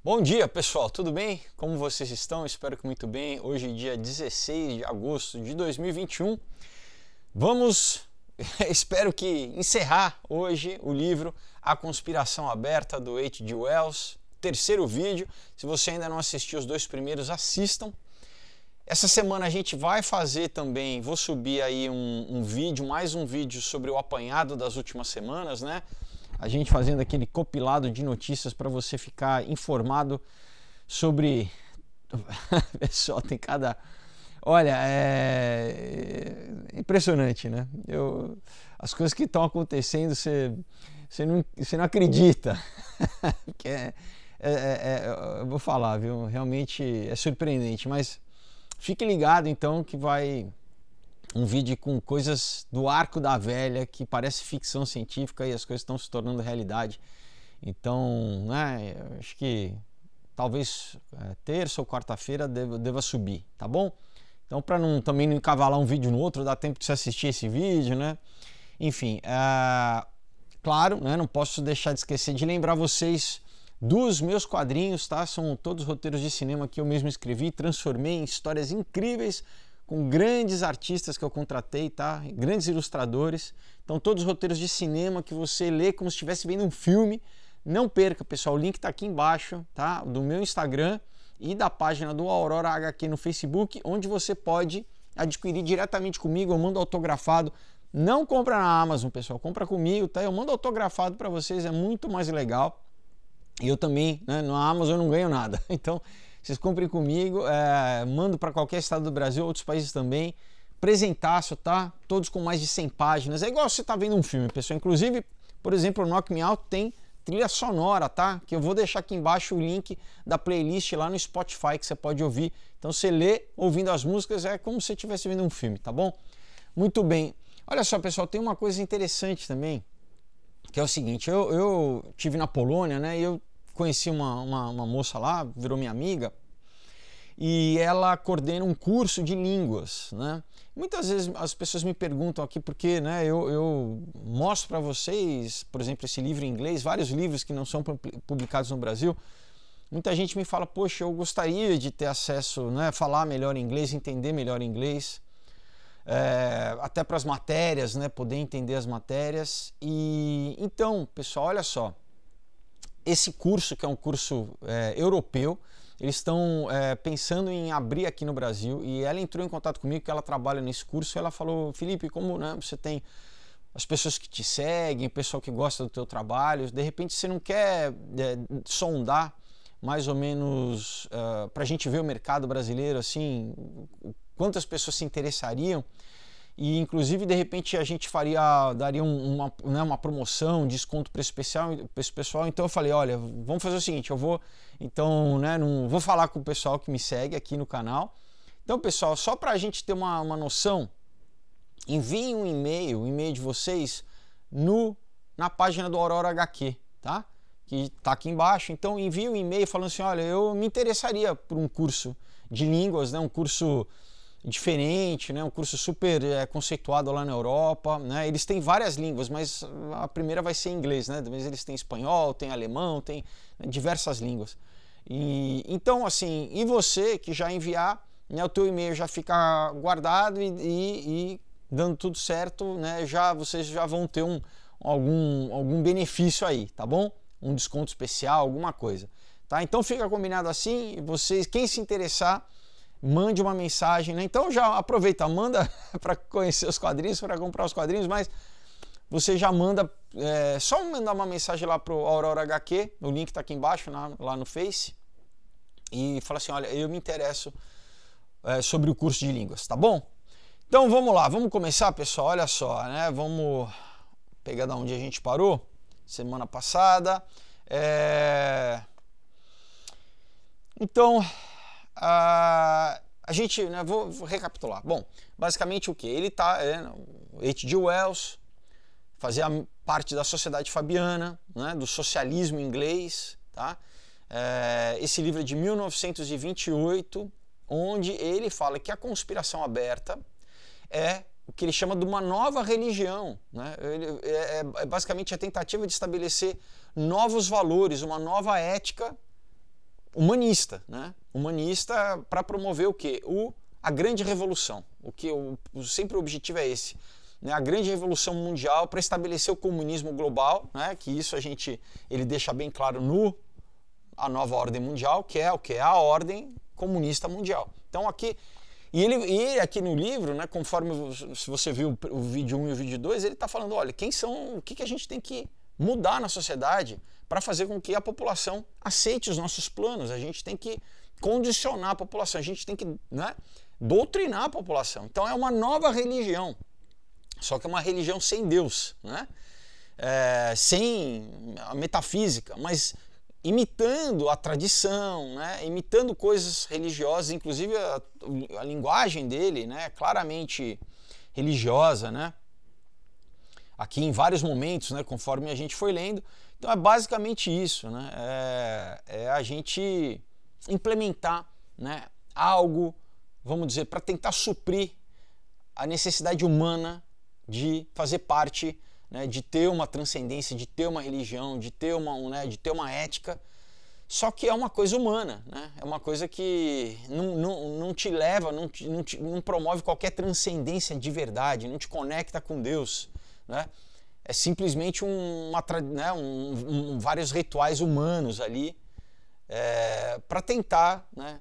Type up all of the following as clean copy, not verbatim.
Bom dia, pessoal, tudo bem? Como vocês estão? Espero que muito bem. Hoje, dia 16 de agosto de 2021. Vamos, espero que encerrar hoje o livro A Conspiração Aberta, do H.G. Wells. Terceiro vídeo. Se você ainda não assistiu os dois primeiros, assistam. Essa semana a gente vai fazer também, vou subir aí mais um vídeo sobre o apanhado das últimas semanas, né? A gente fazendo aquele compilado de notícias para você ficar informado sobre... Pessoal, tem cada... Olha, é impressionante, né? As coisas que estão acontecendo, você não acredita. Eu vou falar, viu? Realmente é surpreendente, mas fique ligado então que vai... um vídeo com coisas do arco da velha que parece ficção científica e as coisas estão se tornando realidade. Então, né, acho que talvez terça ou quarta-feira deva subir, tá bom? Então, para também não encavalar um vídeo no outro, dá tempo de você assistir esse vídeo, né? Enfim, claro, né, não posso deixar de esquecer de lembrar vocês dos meus quadrinhos, tá? São todos roteiros de cinema que eu mesmo escrevi, transformei em histórias incríveis, com grandes artistas que eu contratei, tá? Grandes ilustradores. Então, todos os roteiros de cinema que você lê como se estivesse vendo um filme. Não perca, pessoal, o link está aqui embaixo, tá? Do meu Instagram e da página do Aurora HQ no Facebook, onde você pode adquirir diretamente comigo. Eu mando autografado. Não compra na Amazon, pessoal, compra comigo, tá? Eu mando autografado para vocês, é muito mais legal. E eu também, né, na Amazon eu não ganho nada. Então, vocês comprem comigo, mando para qualquer estado do Brasil, outros países também. Presentaço, tá? Todos com mais de 100 páginas. É igual você tá vendo um filme, pessoal. Inclusive, por exemplo, o Knock Me Out tem trilha sonora, tá? Que eu vou deixar aqui embaixo o link da playlist lá no Spotify que você pode ouvir. Então você lê ouvindo as músicas, é como se você estivesse vendo um filme, tá bom? Muito bem. Olha só, pessoal, tem uma coisa interessante também, que é o seguinte, eu tive na Polônia, né? E eu conheci uma moça lá, virou minha amiga, e ela coordena um curso de línguas, né? Muitas vezes as pessoas me perguntam aqui porque, né, eu mostro para vocês, por exemplo, esse livro em inglês, vários livros que não são publicados no Brasil. Muita gente me fala, poxa, eu gostaria de ter acesso, né, falar melhor inglês, entender melhor inglês, até para as matérias, né, poder entender as matérias. E então, pessoal, olha só. Esse curso, que é um curso europeu, eles estão pensando em abrir aqui no Brasil, e ela entrou em contato comigo, que ela trabalha nesse curso, e ela falou, Felipe, como, né, você tem as pessoas que te seguem, o pessoal que gosta do teu trabalho, de repente você não quer sondar mais ou menos para a gente ver o mercado brasileiro, assim, quantas pessoas se interessariam, e inclusive de repente a gente daria uma promoção, um desconto para esse pessoal. Então eu falei, olha, vamos fazer o seguinte, eu vou então, né, vou falar com o pessoal que me segue aqui no canal. Então, pessoal, só para a gente ter uma noção, enviem um e-mail de vocês na página do Aurora HQ, tá? Que tá aqui embaixo. Então envie um e-mail falando assim, olha, eu me interessaria por um curso de línguas, né, um curso diferente, né? Um curso super conceituado lá na Europa, né? Eles têm várias línguas, mas a primeira vai ser em inglês, né? Mas eles têm espanhol, tem alemão, tem, né, diversas línguas. E então, assim, e você que já enviar, né, o teu e-mail já fica guardado e dando tudo certo, né? Vocês já vão ter algum benefício aí, tá bom? Um desconto especial, alguma coisa, tá? Então fica combinado assim. Vocês, quem se interessar, mande uma mensagem, né? Então já aproveita, manda para conhecer os quadrinhos, para comprar os quadrinhos, mas você já manda, só mandar uma mensagem lá pro Aurora HQ, o link está aqui embaixo, lá no Face, e fala assim, olha, eu me interesso sobre o curso de línguas, tá bom? Então vamos lá, vamos começar, pessoal, olha só, né? Vamos pegar da onde a gente parou, semana passada. Então... a gente, né, vou recapitular. Bom, basicamente o que? Ele tá, H.G. Wells, fazia parte da Sociedade Fabiana, né, do socialismo inglês, tá? Esse livro é de 1928, onde ele fala que a conspiração aberta é o que ele chama de uma nova religião, né? Basicamente a tentativa de estabelecer novos valores, uma nova ética humanista, né? Humanista para promover o quê? A grande revolução. Sempre o objetivo é esse, né? A grande revolução mundial para estabelecer o comunismo global, né? Que isso ele deixa bem claro a nova ordem mundial, que é o que? A ordem comunista mundial. Então aqui E ele aqui no livro, né, conforme se você viu o vídeo 1 e o vídeo 2, ele está falando, olha, o que a gente tem que mudar na sociedade para fazer com que a população aceite os nossos planos. A gente tem que condicionar a população, a gente tem que, né, doutrinar a população. Então é uma nova religião, só que é uma religião sem Deus, né? Sem a metafísica, mas imitando a tradição, né? Imitando coisas religiosas, inclusive a linguagem dele, né? Claramente religiosa, né? Aqui em vários momentos, né? Conforme a gente foi lendo. Então é basicamente isso, né? É a gente implementar, né, algo, vamos dizer, para tentar suprir a necessidade humana de fazer parte, né, de ter uma transcendência, de ter uma religião, de ter uma ética, só que é uma coisa humana, né? É uma coisa que não te leva, não promove qualquer transcendência de verdade, não te conecta com Deus, né? É simplesmente vários rituais humanos ali, para tentar, né,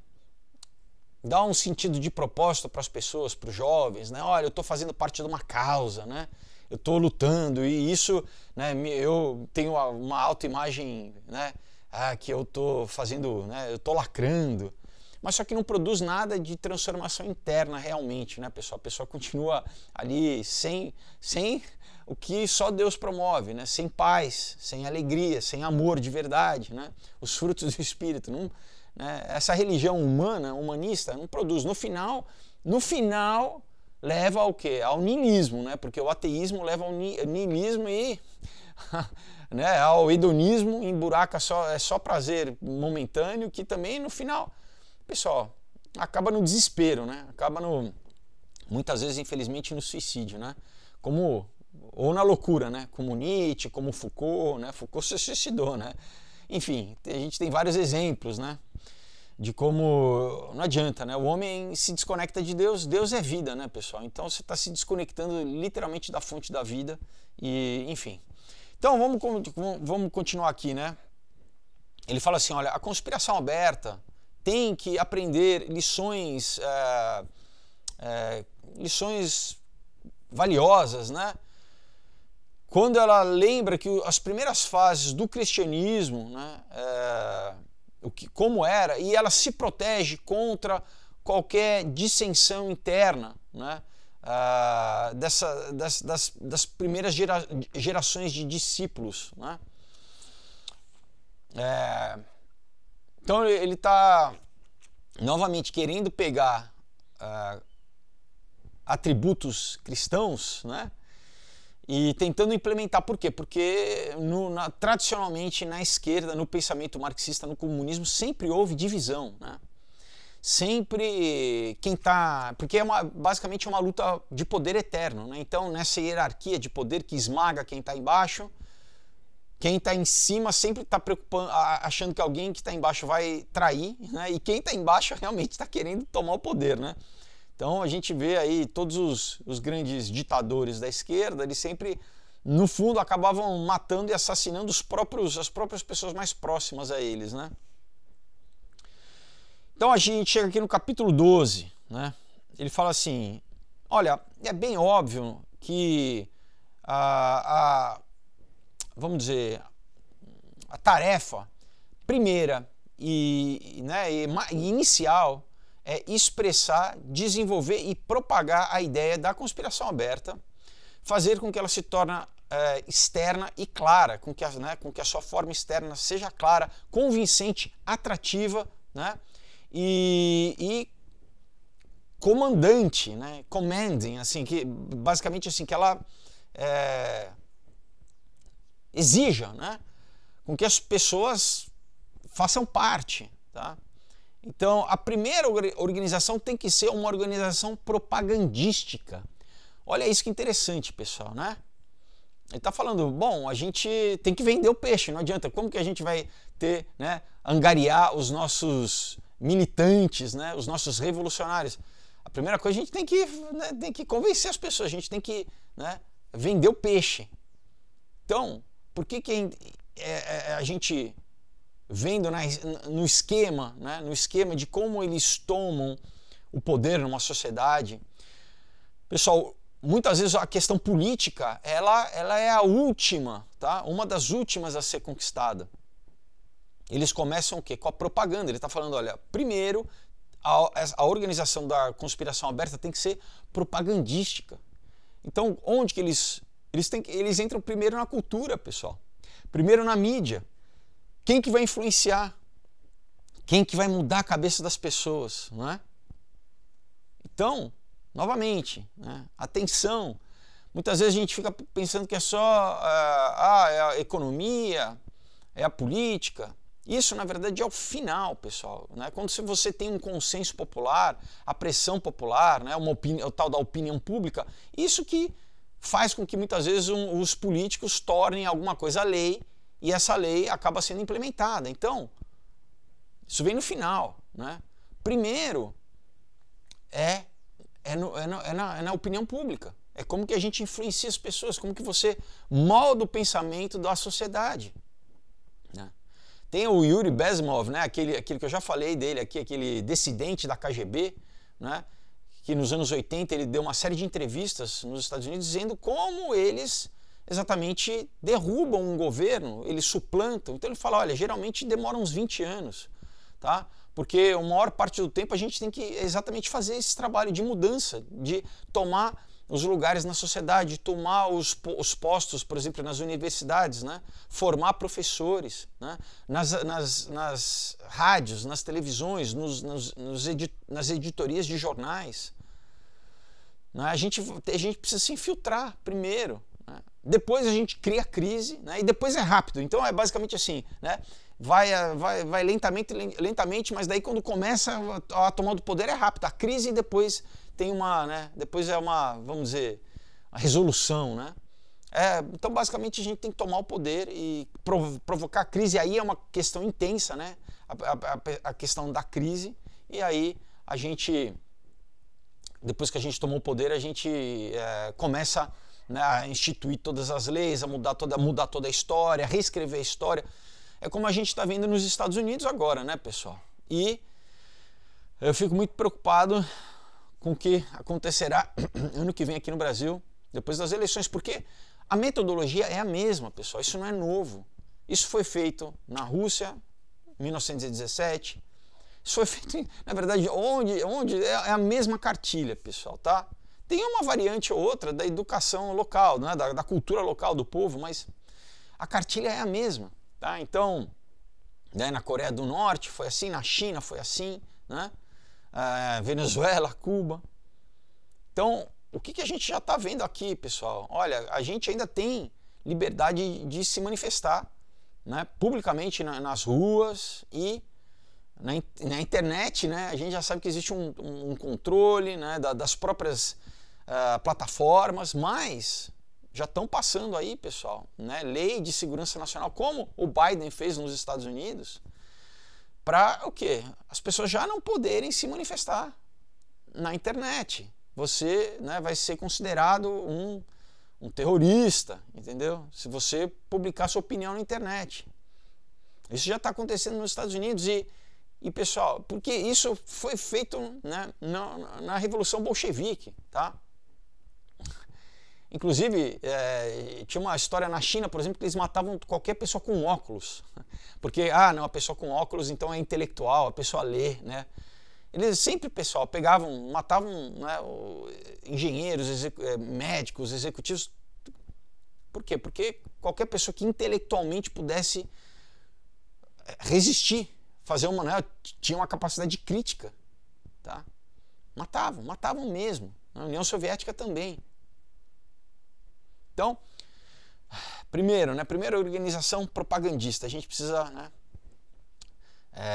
dar um sentido de propósito para as pessoas, para os jovens, né? Olha, eu estou fazendo parte de uma causa, né? Eu estou lutando e isso, né, eu tenho uma autoimagem, né, que eu estou fazendo, né, eu estou lacrando, mas só que não produz nada de transformação interna realmente, né, pessoal? A pessoa continua ali sem o que só Deus promove, né? Sem paz, sem alegria, sem amor de verdade, né? Os frutos do Espírito. Não, né? Essa religião humanista, não produz. No final leva ao quê? Ao niilismo, né? Porque o ateísmo leva ao niilismo e né, ao hedonismo, emburaca só prazer momentâneo, que também no final, pessoal, acaba no desespero, né? Acaba muitas vezes, infelizmente, no suicídio, né? Ou na loucura, né? Como Nietzsche, como Foucault, né? Foucault se suicidou, né? Enfim, a gente tem vários exemplos, né? De como não adianta, né? O homem se desconecta de Deus, Deus é vida, né, pessoal? Então você está se desconectando literalmente da fonte da vida e, enfim. Então vamos continuar aqui, né? Ele fala assim, olha, a conspiração aberta tem que aprender lições valiosas, né? Quando ela lembra que as primeiras fases do cristianismo, né, como era, e ela se protege contra qualquer dissensão interna, né, das primeiras gerações de discípulos, né. Então ele está novamente querendo pegar atributos cristãos, né, e tentando implementar. Por quê? Porque tradicionalmente na esquerda, no pensamento marxista, no comunismo, sempre houve divisão, né? Sempre porque basicamente é uma luta de poder eterno, né? Então nessa hierarquia de poder que esmaga quem está embaixo, quem está em cima sempre está achando que alguém que está embaixo vai trair, né? E quem está embaixo realmente está querendo tomar o poder, né? Então a gente vê aí todos os grandes ditadores da esquerda, eles sempre, no fundo, acabavam matando e assassinando as próprias pessoas mais próximas a eles, né? Então a gente chega aqui no capítulo 12, né? Ele fala assim, olha, é bem óbvio que vamos dizer, a tarefa primeira e inicial é expressar, desenvolver e propagar a ideia da conspiração aberta, fazer com que ela se torne externa e clara, com que a sua forma externa seja clara, convincente, atrativa, né? E comandante, né? Commanding, assim, que basicamente assim, que ela exija, né? Com que as pessoas façam parte, tá? Então, a primeira organização tem que ser uma organização propagandística. Olha isso que interessante, pessoal, né? Ele está falando, bom, a gente tem que vender o peixe, não adianta. Como que a gente vai ter, né, angariar os nossos militantes, né, os nossos revolucionários? A primeira coisa, a gente tem que convencer as pessoas, a gente tem que, né, vender o peixe. Então, por que a gente vendo no esquema, né, no esquema de como eles tomam o poder numa sociedade? Pessoal, muitas vezes a questão política, ela é a última, tá? Uma das últimas a ser conquistada. Eles começam o quê? Com a propaganda. Ele está falando, olha, primeiro, a organização da conspiração aberta tem que ser propagandística. Então, onde que eles entram primeiro na cultura, pessoal. Primeiro na mídia. Quem que vai influenciar? Quem que vai mudar a cabeça das pessoas, não é? Então, novamente, né? Atenção. Muitas vezes a gente fica pensando que é só é a economia, é a política. Isso, na verdade, é o final, pessoal. Né? Quando você tem um consenso popular, a pressão popular, né? O tal da opinião pública, isso que faz com que muitas vezes os políticos tornem alguma coisa lei e essa lei acaba sendo implementada. Então, isso vem no final. Né? Primeiro, é na opinião pública. É como que a gente influencia as pessoas, como que você molda o pensamento da sociedade. Né? Tem o Yuri Bezmov, né? aquele que eu já falei dele aqui, aquele dissidente da KGB, né? Que nos anos 80 ele deu uma série de entrevistas nos Estados Unidos dizendo como eles exatamente derrubam um governo, eles suplantam. Então ele fala, olha, geralmente demora uns 20 anos, tá? Porque a maior parte do tempo a gente tem que exatamente fazer esse trabalho de mudança, de tomar os lugares na sociedade, tomar os postos, por exemplo, nas universidades, né? Formar professores, né? nas rádios, nas televisões, nas editorias de jornais. Né? A gente precisa se infiltrar primeiro. Né? Depois a gente cria crise, né? E depois é rápido. Então é basicamente assim, né? Vai lentamente, mas daí quando começa a tomar do poder é rápido. A crise depois tem depois é vamos dizer, a resolução, né? Então basicamente a gente tem que tomar o poder e provocar a crise. Aí é uma questão intensa, né? A questão da crise. E aí a gente, depois que a gente tomou o poder, a gente começa, né, a instituir todas as leis, a mudar toda a história, a reescrever a história. É como a gente está vendo nos Estados Unidos agora, né, pessoal? E eu fico muito preocupado com o que acontecerá ano que vem aqui no Brasil, depois das eleições, porque a metodologia é a mesma, pessoal, isso não é novo. Isso foi feito na Rússia, em 1917, isso foi feito, na verdade, onde é a mesma cartilha, pessoal, tá? Tem uma variante ou outra da educação local, né, da cultura local do povo, mas a cartilha é a mesma, tá? Então, né, na Coreia do Norte foi assim, na China foi assim, né? Venezuela, Cuba. Então, o que a gente já está vendo aqui, pessoal? Olha, a gente ainda tem liberdade de se manifestar, né, publicamente nas ruas e na internet, né? A gente já sabe que existe um controle, né, das próprias plataformas, mas já estão passando aí, pessoal, né, lei de segurança nacional, como o Biden fez nos Estados Unidos, para o quê? As pessoas já não poderem se manifestar na internet. Você, né, vai ser considerado um terrorista, entendeu? Se você publicar sua opinião na internet. Isso já está acontecendo nos Estados Unidos e pessoal, porque isso foi feito, né, na Revolução Bolchevique, tá? Inclusive, tinha uma história na China, por exemplo, que eles matavam qualquer pessoa com óculos. Porque, não, a pessoa com óculos então é intelectual, a pessoa lê, né? Eles sempre, pessoal, matavam, né, engenheiros, médicos, executivos. Por quê? Porque qualquer pessoa que intelectualmente pudesse resistir, né, tinha uma capacidade de crítica, tá? Matavam mesmo. Na União Soviética também. Então, primeira organização propagandista, a gente precisa, né,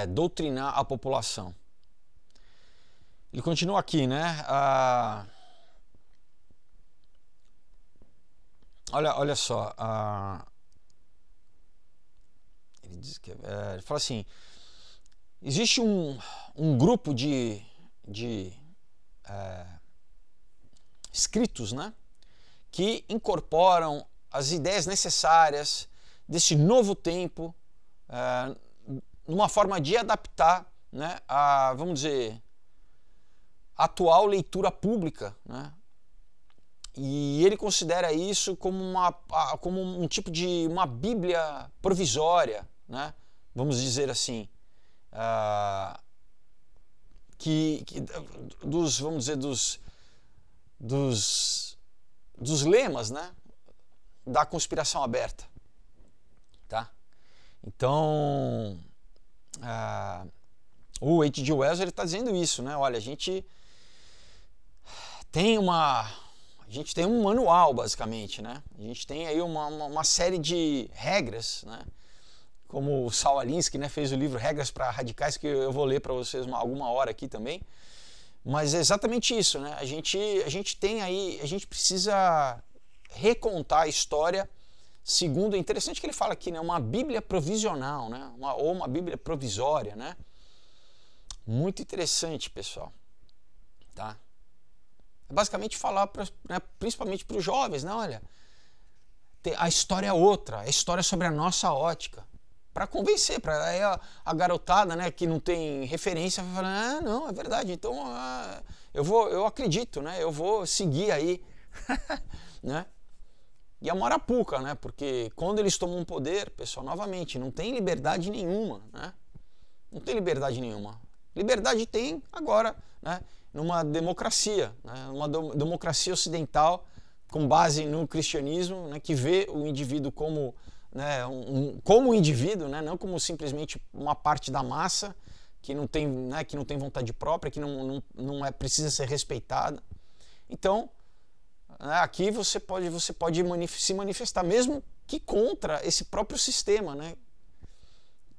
doutrinar a população. Ele continua aqui, né? olha só, ele fala assim, existe um grupo de escritos, né, que incorporam as ideias necessárias desse novo tempo, numa forma de adaptar, né, a, vamos dizer, a atual leitura pública, né? E ele considera isso como um tipo de uma Bíblia provisória, né? Vamos dizer assim, vamos dizer, dos lemas, né, da conspiração aberta, tá? Então, o H.G. Wells está dizendo isso, né? Olha, a gente tem um manual, basicamente, né? A gente tem aí uma série de regras, né? Como o Saul Alinsky, né, fez o livro Regras para Radicais, que eu vou ler para vocês alguma hora aqui também. Mas é exatamente isso, né? A gente tem aí, a gente precisa recontar a história segundo, é interessante que ele fala aqui, né, uma Bíblia provisional, né? Ou uma Bíblia provisória, né? Muito interessante, pessoal, tá? É basicamente falar, né, principalmente para os jovens, né? Olha, a história é outra, a história é sobre a nossa ótica. Para convencer, para a garotada, né, que não tem referência, vai falar, não, é verdade, então eu acredito, né, eu vou seguir aí, né? E a Marapuca, né, porque quando eles tomam poder, pessoal, novamente, não tem liberdade nenhuma, né? Não tem liberdade nenhuma. Liberdade tem agora, né, numa democracia, né, uma democracia ocidental com base no cristianismo, né, que vê o indivíduo como, né, como um indivíduo, né, não como simplesmente uma parte da massa que não tem, né, que não tem vontade própria, que não precisa ser respeitada. Então, né, aqui você pode se manifestar, mesmo que contra esse próprio sistema, né,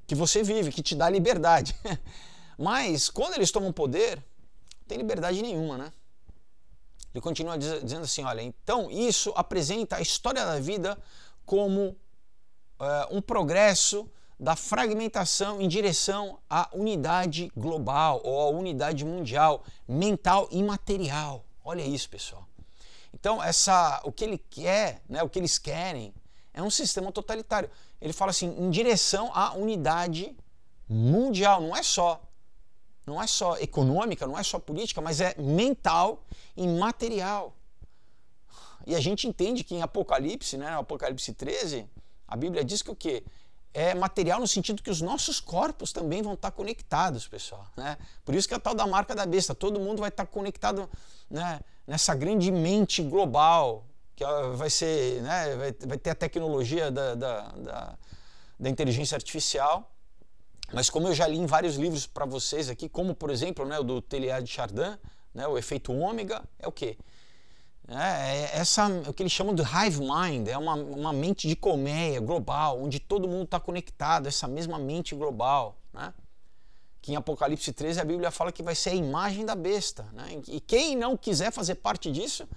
que você vive, que te dá liberdade. Mas, quando eles tomam poder, não tem liberdade nenhuma, né? Ele continua dizendo assim, olha, então isso apresenta a história da vida como um progresso da fragmentação em direção à unidade global ou à unidade mundial, mental e material. Olha isso, pessoal. Então, o que ele quer, né, o que eles querem, é um sistema totalitário. Ele fala assim, em direção à unidade mundial, não é só econômica, não é só política, mas é mental e material. E a gente entende que em Apocalipse, né, Apocalipse 13, a Bíblia diz que o quê? É material no sentido que os nossos corpos também vão estar conectados, pessoal, né? Por isso que é a tal da marca da besta, todo mundo vai estar conectado, né, nessa grande mente global, que vai ser, né, vai ter a tecnologia da inteligência artificial. Mas como eu já li em vários livros para vocês aqui, como por exemplo, né, o do Teilhard de Chardin, né, o efeito ômega, é o quê? O que eles chamam de hive mind, é uma mente de colmeia global, onde todo mundo está conectado, essa mesma mente global, né? Que em Apocalipse 13 a Bíblia fala que vai ser a imagem da besta, né? E quem não quiser fazer parte disso,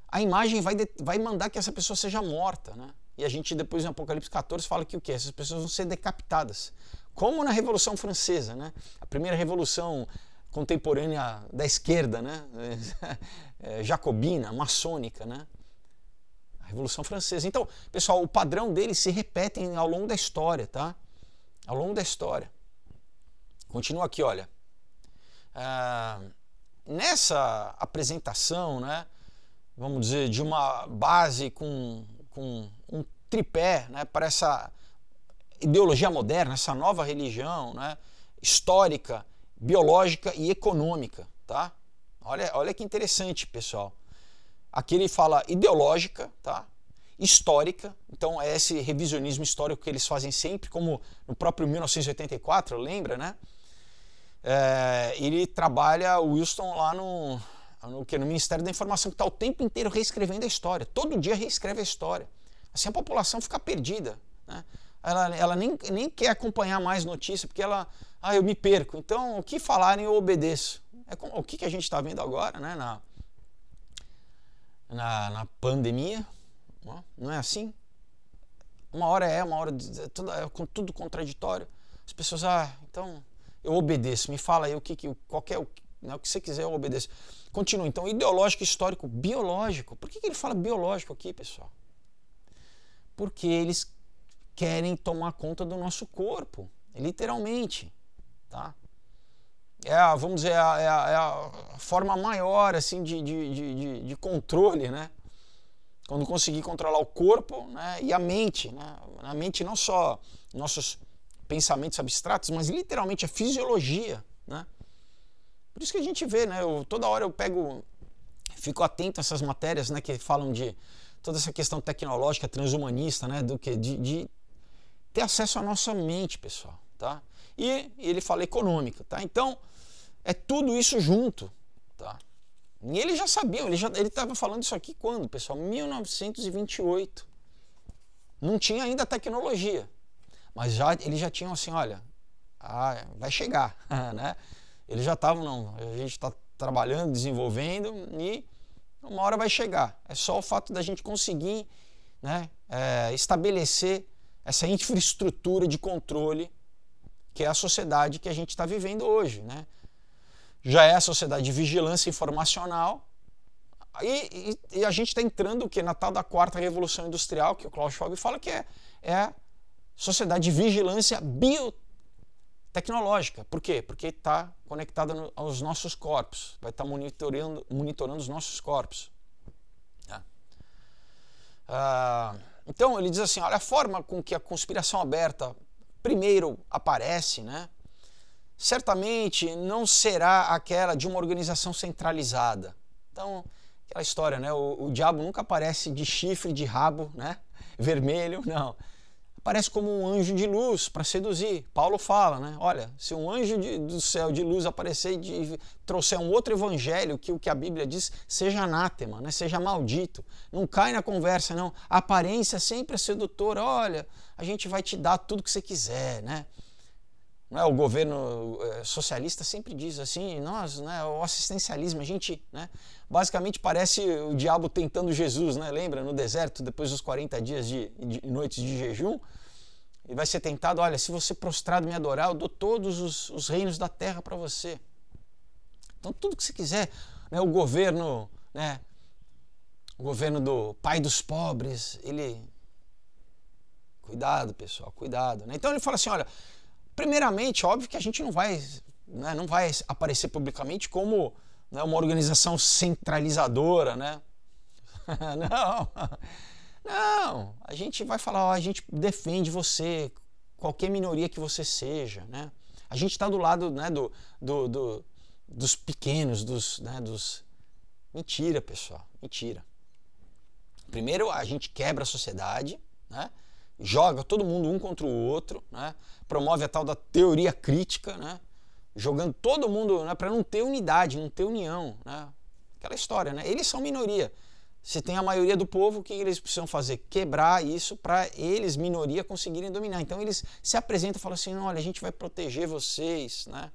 a imagem vai mandar que essa pessoa seja morta, né? E a gente depois em Apocalipse 14 fala que o quê? Essas pessoas vão ser decapitadas. Como na Revolução Francesa, né? A primeira revolução contemporânea da esquerda, né? Jacobina, maçônica, né? A Revolução Francesa. Então, pessoal, o padrão deles se repetem ao longo da história, tá? Ao longo da história. Continua aqui, olha. Nessa apresentação, né? Vamos dizer, de uma base com um tripé, né? Para essa ideologia moderna, essa nova religião, né, histórica, biológica e econômica, tá? Olha que interessante, pessoal. Aqui ele fala ideológica, tá? Histórica, então é esse revisionismo histórico que eles fazem sempre, como no próprio 1984, lembra, né? Ele trabalha, o Wilson, lá no Ministério da Informação, que está o tempo inteiro reescrevendo a história, todo dia reescreve a história. Assim a população fica perdida, né? Ela nem quer acompanhar mais notícia, porque eu me perco. Então, o que falarem eu obedeço. O que a gente está vendo agora, né, na pandemia, Não é assim? Uma hora uma hora tudo contraditório. As pessoas, então eu obedeço. Me fala aí o que você quiser, eu obedeço. Continua, então, ideológico, histórico, biológico. Por que ele fala biológico aqui, pessoal? Porque eles querem tomar conta do nosso corpo, literalmente, tá? Vamos dizer, a forma maior assim, de controle, né? Quando conseguir controlar o corpo, né, e a mente, né? A mente não só nossos pensamentos abstratos, mas literalmente a fisiologia, né? Por isso que a gente vê, né? Toda hora fico atento a essas matérias, né, que falam de toda essa questão tecnológica, transhumanista, né, de ter acesso à nossa mente, pessoal, tá? E ele fala econômica, tá? Então, é tudo isso junto, tá? E eles já sabiam, ele estava falando isso aqui quando, pessoal? 1928. Não tinha ainda tecnologia, mas eles já tinham assim, olha, vai chegar, né? Eles já estavam, a gente está trabalhando, desenvolvendo e uma hora vai chegar. É só o fato da gente conseguir, né, estabelecer essa infraestrutura de controle que é a sociedade que a gente está vivendo hoje, né? Já é a sociedade de vigilância informacional e a gente está entrando o que na tal da quarta revolução industrial, que o Klaus Schwab fala que é a sociedade de vigilância biotecnológica. Por quê? Porque está conectada aos nossos corpos, vai estar monitorando os nossos corpos. Então ele diz assim, olha, a forma com que a conspiração aberta primeiro aparece, né? Certamente não será aquela de uma organização centralizada. Então, aquela história, né? O diabo nunca aparece de chifre, de rabo, né? Vermelho, não. Aparece como um anjo de luz para seduzir. Paulo fala, né? Olha, se um anjo do céu de luz aparecer e trouxer um outro evangelho, que o que a Bíblia diz, seja anátema, né? Seja maldito. Não cai na conversa, não. A aparência sempre é sedutora. Olha, a gente vai te dar tudo que você quiser, né? Não é? O governo socialista sempre diz assim, nós, né, o assistencialismo, a gente, né, basicamente parece o diabo tentando Jesus, né? Lembra? No deserto, depois dos 40 dias de noites de jejum, ele vai ser tentado, olha, se você prostrado me adorar, eu dou todos os reinos da terra para você. Então tudo que você quiser, né, o governo do pai dos pobres, ele... Cuidado, pessoal, cuidado, né? Então ele fala assim, olha, primeiramente, óbvio que a gente não vai aparecer publicamente como, né, uma organização centralizadora, né? Não, a gente vai falar, ó, a gente defende você, qualquer minoria que você seja, né? A gente está do lado, né, dos pequenos, dos... Mentira, pessoal, mentira. Primeiro a gente quebra a sociedade, né? Joga todo mundo um contra o outro, né? Promove a tal da teoria crítica, né? Jogando todo mundo, né, para não ter unidade, não ter união, né? Aquela história, né? Eles são minoria. Se tem a maioria do povo, o que eles precisam fazer? Quebrar isso para eles, minoria, conseguirem dominar. Então eles se apresentam e falam assim, olha, a gente vai proteger vocês, né?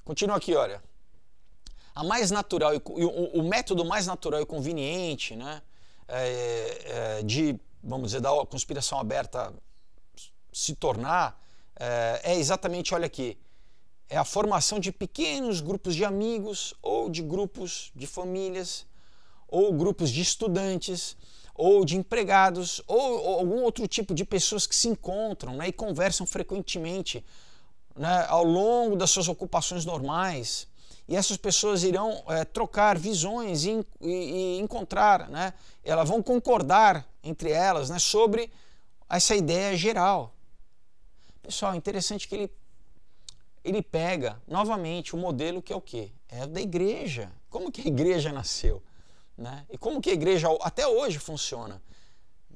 Continua aqui, olha. A mais natural, o método mais natural e conveniente, né, vamos dizer, da conspiração aberta se tornar, é exatamente, olha aqui, é a formação de pequenos grupos de amigos, ou de grupos de famílias, ou grupos de estudantes, ou de empregados, ou algum outro tipo de pessoas que se encontram, né, e conversam frequentemente, né, ao longo das suas ocupações normais. E essas pessoas irão trocar visões e encontrar, né? Elas vão concordar entre elas, né, sobre essa ideia geral. Pessoal, interessante que ele pega novamente o modelo que é o quê? É da igreja. Como que a igreja nasceu? Né? E como que a igreja até hoje funciona?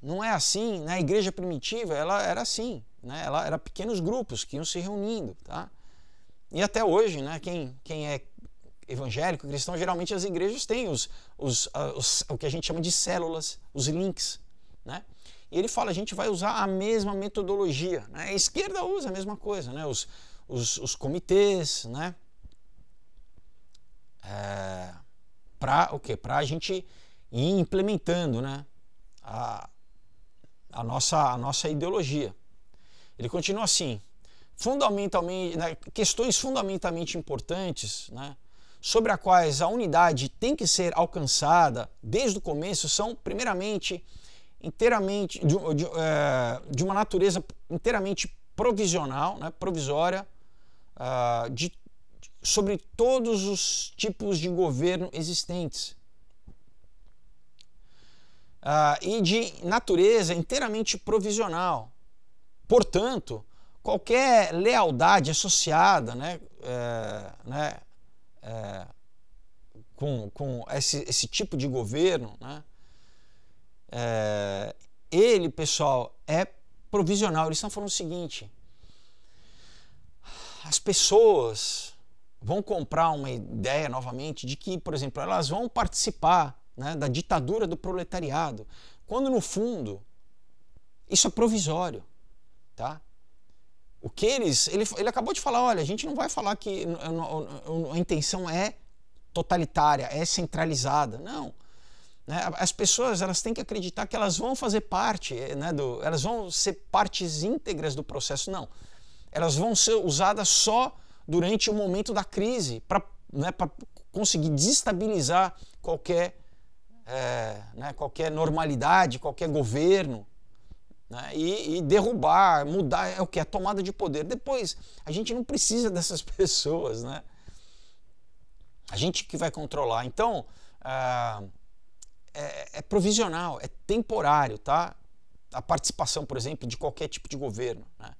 Não é assim, né? A igreja primitiva ela era assim, né? Ela era pequenos grupos que iam se reunindo, tá? E até hoje, né, quem é evangélico, cristão, geralmente as igrejas têm o que a gente chama de células, os links, né? E ele fala, a gente vai usar a mesma metodologia, né? A esquerda usa a mesma coisa, né? Os comitês, né? Para o quê? Para a gente ir implementando, né? a nossa ideologia. Ele continua assim: fundamentalmente, né, questões fundamentalmente importantes, né, sobre as quais a unidade tem que ser alcançada desde o começo são, primeiramente, inteiramente de uma natureza inteiramente provisional, né, provisória, sobre todos os tipos de governo existentes. E de natureza inteiramente provisional. Portanto, qualquer lealdade associada, né, com esse tipo de governo, né, ele, pessoal, é provisional. Eles estão falando o seguinte: as pessoas vão comprar uma ideia novamente de que, por exemplo, elas vão participar, né, da ditadura do proletariado, quando no fundo isso é provisório, tá? O que ele acabou de falar: olha, a gente não vai falar que a intenção é totalitária, é centralizada, não. Né? As pessoas, elas têm que acreditar que elas vão fazer parte, né, elas vão ser partes íntegras do processo, não. Elas vão ser usadas só durante o momento da crise, para, né, conseguir desestabilizar qualquer normalidade, qualquer governo, né, e derrubar, mudar, é o que? A tomada de poder. Depois, a gente não precisa dessas pessoas, né? A gente que vai controlar. Então, é provisional, é temporário, tá? A participação, por exemplo, de qualquer tipo de governo, né,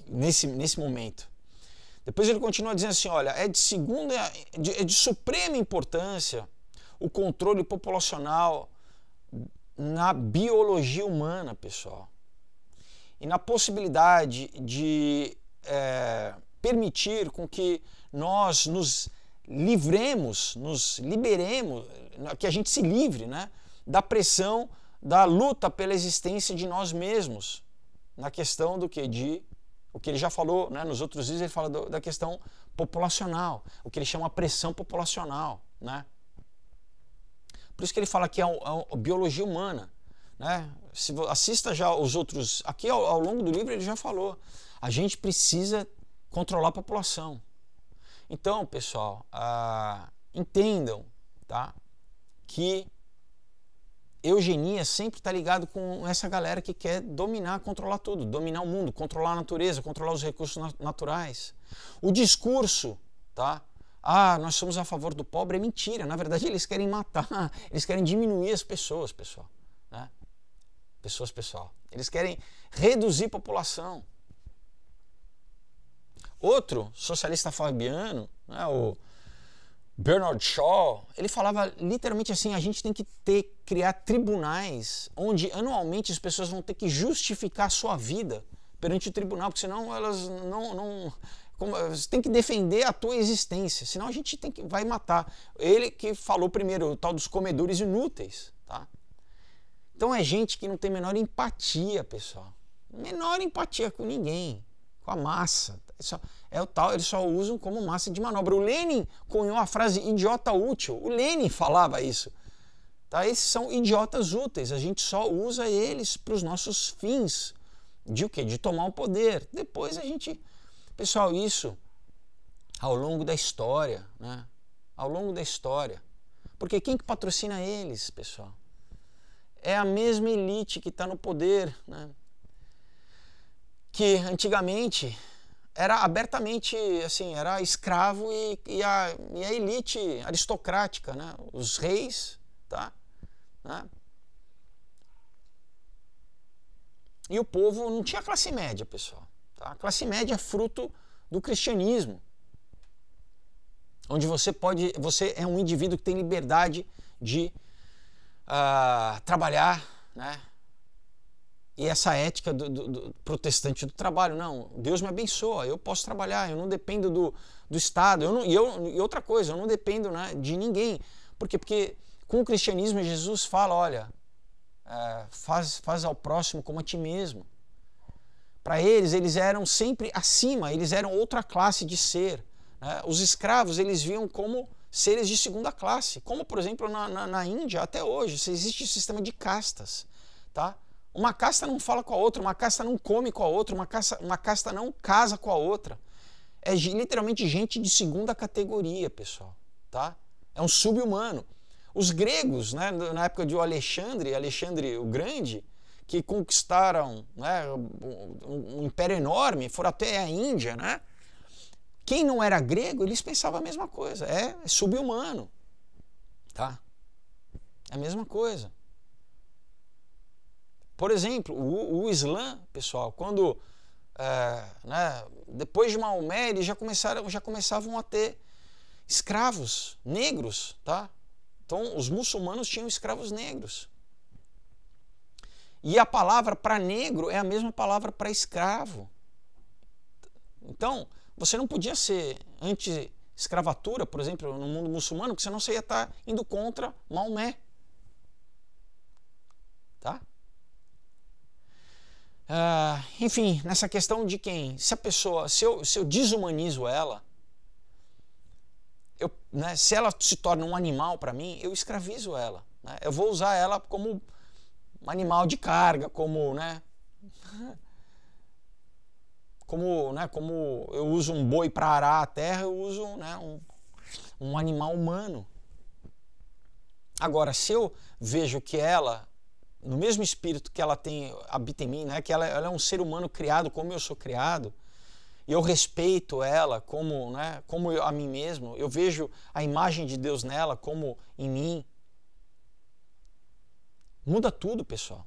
nesse momento. Depois ele continua dizendo assim: olha, é de suprema importância o controle populacional na biologia humana, pessoal, e na possibilidade de permitir com que nós nos liberemos, que a gente se livre, né, da pressão da luta pela existência de nós mesmos, na questão do que? O que ele já falou, né, nos outros vídeos, ele fala da questão populacional, o que ele chama pressão populacional, né? Por isso que ele fala que é a biologia humana, né? Se assista já os outros, aqui ao longo do livro ele já falou, a gente precisa controlar a população. Então, pessoal, entendam, tá, que eugenia sempre está ligado com essa galera que quer dominar, controlar tudo, dominar o mundo, controlar a natureza, controlar os recursos naturais. O discurso, tá? Nós somos a favor do pobre, é mentira. Na verdade, eles querem matar, eles querem diminuir as pessoas, pessoal, né? Pessoal. Eles querem reduzir a população. Outro socialista fabiano, né, o Bernard Shaw, ele falava literalmente assim: a gente tem que criar tribunais onde anualmente as pessoas vão ter que justificar a sua vida perante o tribunal, porque senão elas você tem que defender a tua existência, senão a gente vai matar. Ele que falou primeiro o tal dos comedores inúteis, tá? Então é gente que não tem menor empatia, pessoal. Menor empatia com ninguém, com a massa. Eles só usam como massa de manobra. O Lenin cunhou a frase idiota útil. O Lenin falava isso. Tá? Esses são idiotas úteis. A gente só usa eles para os nossos fins. De o quê? De tomar o poder. Depois a gente... Pessoal, isso ao longo da história, né? Ao longo da história. Porque quem que patrocina eles, pessoal? É a mesma elite que está no poder, né? Que antigamente era abertamente, assim, era escravo e a elite aristocrática, né? Os reis, tá? Né? E o povo não tinha classe média, pessoal. Tá? A classe média é fruto do cristianismo, onde você é um indivíduo que tem liberdade de trabalhar, né? E essa ética do protestante do trabalho, não, Deus me abençoa, eu posso trabalhar, eu não dependo do Estado, e outra coisa, eu não dependo, né, de ninguém. Por quê? Porque com o cristianismo Jesus fala, olha, faz ao próximo como a ti mesmo. Para eles eram sempre acima, eles eram outra classe de ser. Né? Os escravos, eles viam como seres de segunda classe, como por exemplo na Índia até hoje existe um sistema de castas, tá? Uma casta não fala com a outra, uma casta não come com a outra, uma casta não casa com a outra. É literalmente gente de segunda categoria, pessoal, tá? É um sub-humano. Os gregos, né, na época de Alexandre o Grande, que conquistaram, né, um império enorme, foram até a Índia, né? Quem não era grego, eles pensavam a mesma coisa, é sub-humano, tá? É a mesma coisa. Por exemplo, o Islã, pessoal, quando né, depois de Maomé, eles já começavam a ter escravos negros, tá? Então, os muçulmanos tinham escravos negros. E a palavra para negro é a mesma palavra para escravo. Então, você não podia ser anti-escravatura, por exemplo, no mundo muçulmano, porque senão você ia estar indo contra Maomé. Tá? Enfim, nessa questão de quem, se eu desumanizo ela, né, se ela se torna um animal para mim, eu escravizo ela. Né? Eu vou usar ela como um animal de carga, como eu uso um boi para arar a terra, eu uso, né, um animal humano. Agora, se eu vejo que ela, no mesmo espírito que ela habita em mim, né, que ela é um ser humano criado como eu sou criado, e eu respeito ela como, né, como a mim mesmo, eu vejo a imagem de Deus nela como em mim, muda tudo, pessoal.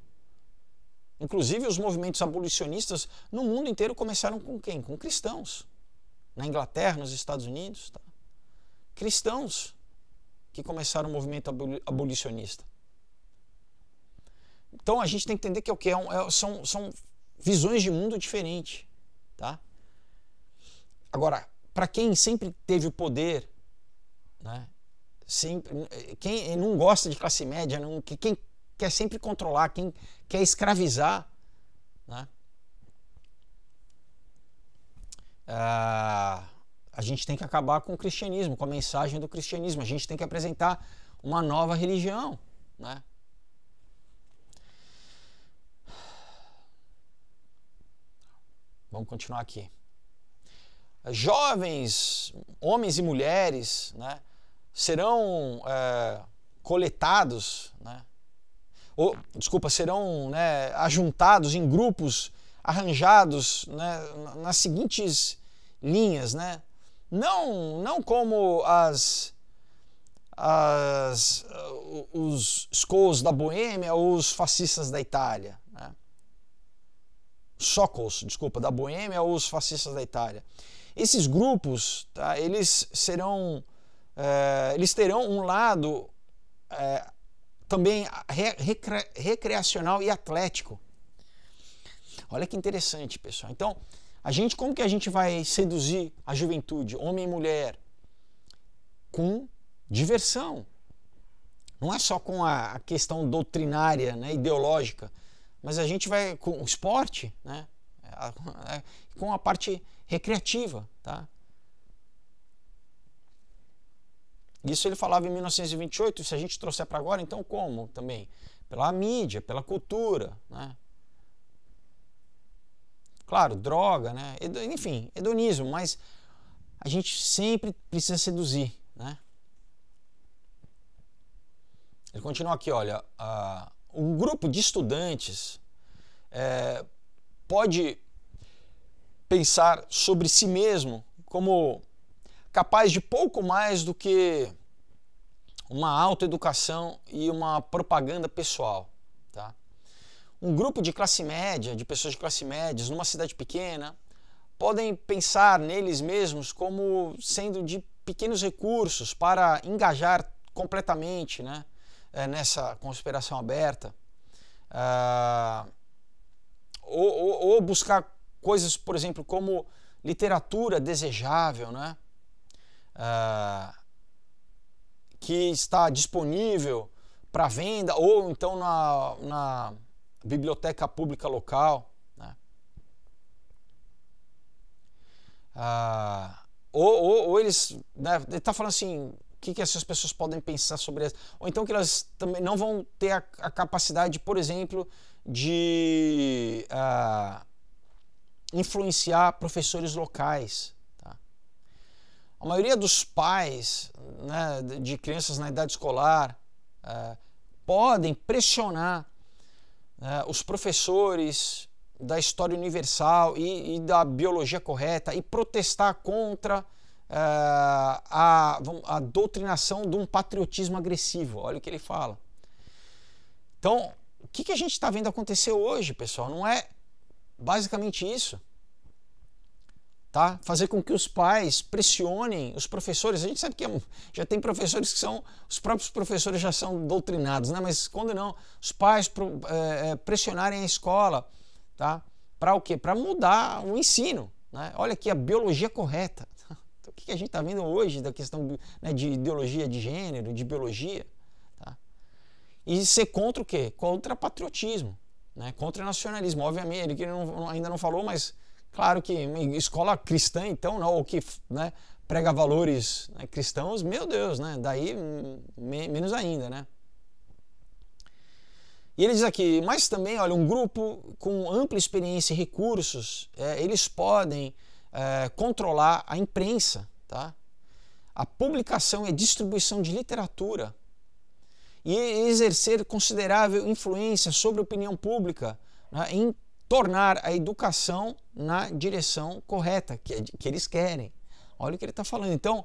Inclusive, os movimentos abolicionistas no mundo inteiro começaram com quem? Com cristãos. Na Inglaterra, nos Estados Unidos. Tá? Cristãos que começaram o movimento abolicionista. Então, a gente tem que entender que é o que? São visões de mundo diferentes. Tá? Agora, para quem sempre teve o poder, né? Quem não gosta de classe média, quem quer sempre controlar, quem quer escravizar, né? A gente tem que acabar com o cristianismo, com a mensagem do cristianismo. A gente tem que apresentar uma nova religião, né? Vamos continuar aqui. Jovens, homens e mulheres, né, serão coletados, né? Serão, né, ajuntados em grupos arranjados, né, nas seguintes linhas, né? Não como os Scots da Boêmia ou os fascistas da Itália, né? Sokos, desculpa, da Boêmia ou os fascistas da Itália. Esses grupos, tá, eles terão um lado também recreacional e atlético. Olha que interessante, pessoal. Então, como que a gente vai seduzir a juventude, homem e mulher? Com diversão. Não é só com a questão doutrinária, né, ideológica, mas a gente vai com o esporte, né, com a parte recreativa, tá? Isso ele falava em 1928, se a gente trouxer para agora, então como também? Pela mídia, pela cultura, né? Claro, droga, né? Enfim, hedonismo, mas a gente sempre precisa seduzir, né? Ele continua aqui, olha, um grupo de estudantes pode pensar sobre si mesmo como capaz de pouco mais do que uma autoeducação e uma propaganda pessoal. Tá? Um grupo de classe média, de pessoas de classe média, numa cidade pequena, podem pensar neles mesmos como sendo de pequenos recursos para engajar completamente, né, nessa conspiração aberta. Ou buscar coisas, por exemplo, como literatura desejável, né? Que está disponível para venda ou então na biblioteca pública local, né? Ou eles, né, ele está falando assim, que essas pessoas podem pensar sobre isso. Ou então que elas também não vão ter a capacidade, por exemplo, de influenciar professores locais. Tá? A maioria dos pais, né, de crianças na idade escolar podem pressionar os professores da história universal e da biologia correta e protestar contra a doutrinação de um patriotismo agressivo. Olha o que ele fala. Então, o que a gente está vendo acontecer hoje, pessoal? Não é basicamente isso. Tá? Fazer com que os pais pressionem os professores. A gente sabe que já tem professores que são, os próprios professores já são doutrinados, né? Mas quando não, os pais pressionarem a escola, tá? Para o quê? Para mudar o ensino, né? Olha aqui a biologia correta. Então, o que a gente está vendo hoje da questão, né, de ideologia de gênero, de biologia, tá? E ser contra o quê? Contra patriotismo, né? Contra nacionalismo. Obviamente, ele ainda não falou, mas claro que escola cristã, então, não, ou que, né, prega valores, né, cristãos, meu Deus, né? Daí menos ainda, né? E ele diz aqui, mas também, olha, um grupo com ampla experiência e recursos, eles podem controlar a imprensa, tá? A publicação e a distribuição de literatura e exercer considerável influência sobre a opinião pública, né, em tornar a educação na direção correta, que eles querem. Olha o que ele está falando. Então,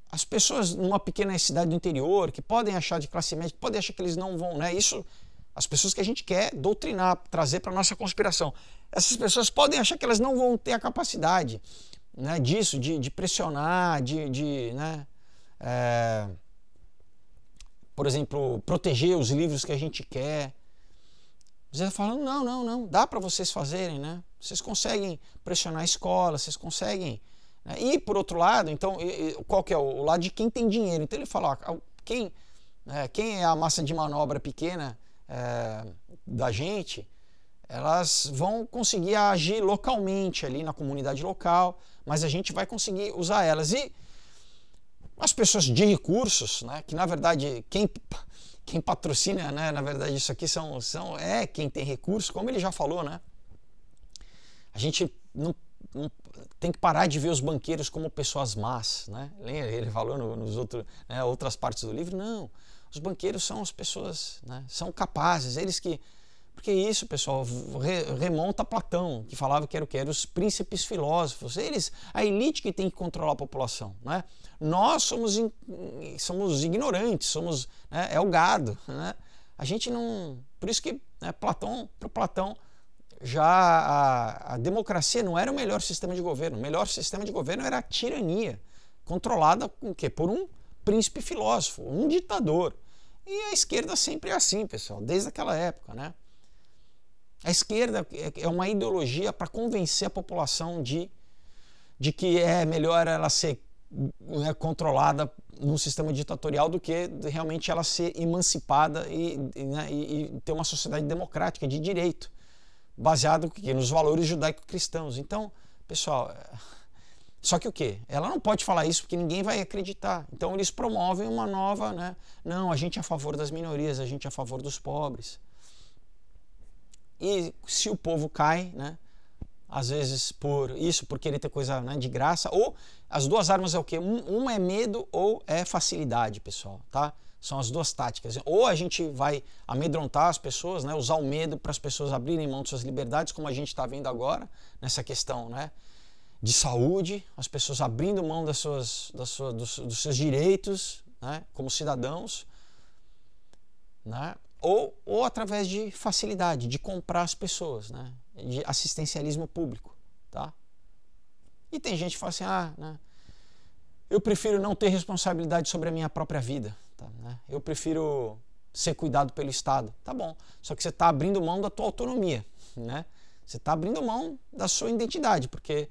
as pessoas numa pequena cidade do interior, que podem achar de classe média, que podem achar que eles não vão, né? Isso, as pessoas que a gente quer doutrinar, trazer para a nossa conspiração. Essas pessoas podem achar que elas não vão ter a capacidade, né, disso, de pressionar, né, por exemplo, proteger os livros que a gente quer. Mas ele falando, não, dá para vocês fazerem, né? Vocês conseguem pressionar a escola, vocês conseguem. Né? E, por outro lado, então, qual que é o lado de quem tem dinheiro? Então ele fala, ó, quem é a massa de manobra pequena da gente, elas vão conseguir agir localmente ali na comunidade local, mas a gente vai conseguir usar elas. E as pessoas de recursos, né, que na verdade quem patrocina, né, na verdade isso aqui é quem tem recursos, como ele já falou, né? A gente não tem que parar de ver os banqueiros como pessoas más, né? Ele falou nos outras partes do livro, não. Os banqueiros são as pessoas, né, são capazes, eles que... Porque isso, pessoal, remonta a Platão, que falava que era os príncipes filósofos. Eles, a elite que tem que controlar a população, né? Nós somos ignorantes, né, é o gado, né? A gente não... Por isso que, né, para Platão, já a democracia não era o melhor sistema de governo. O melhor sistema de governo era a tirania, controlada com o quê? Por um príncipe filósofo, um ditador. E a esquerda sempre é assim, pessoal, desde aquela época, né? A esquerda é uma ideologia para convencer a população de que é melhor ela ser, né, controlada num sistema ditatorial do que realmente ela ser emancipada né, e ter uma sociedade democrática de direito, baseado nos valores judaico-cristãos. Então, pessoal, só que o quê? Ela não pode falar isso porque ninguém vai acreditar. Então eles promovem uma nova, né? Não, a gente é a favor das minorias, a gente é a favor dos pobres. E se o povo cai, né, às vezes por querer ter coisa, né, de graça, ou as duas armas é o quê? Uma é medo ou é facilidade, pessoal, tá? São as duas táticas. Ou a gente vai amedrontar as pessoas, né, usar o medo para as pessoas abrirem mão de suas liberdades, como a gente está vendo agora nessa questão, né, de saúde, as pessoas abrindo mão dos seus direitos, né, como cidadãos, né? Ou através de facilidade, de comprar as pessoas, né? De assistencialismo público, tá? E tem gente que fala assim, né, eu prefiro não ter responsabilidade sobre a minha própria vida, tá, né? Eu prefiro ser cuidado pelo Estado. Tá bom, só que você está abrindo mão da tua autonomia, né? Você está abrindo mão da sua identidade, porque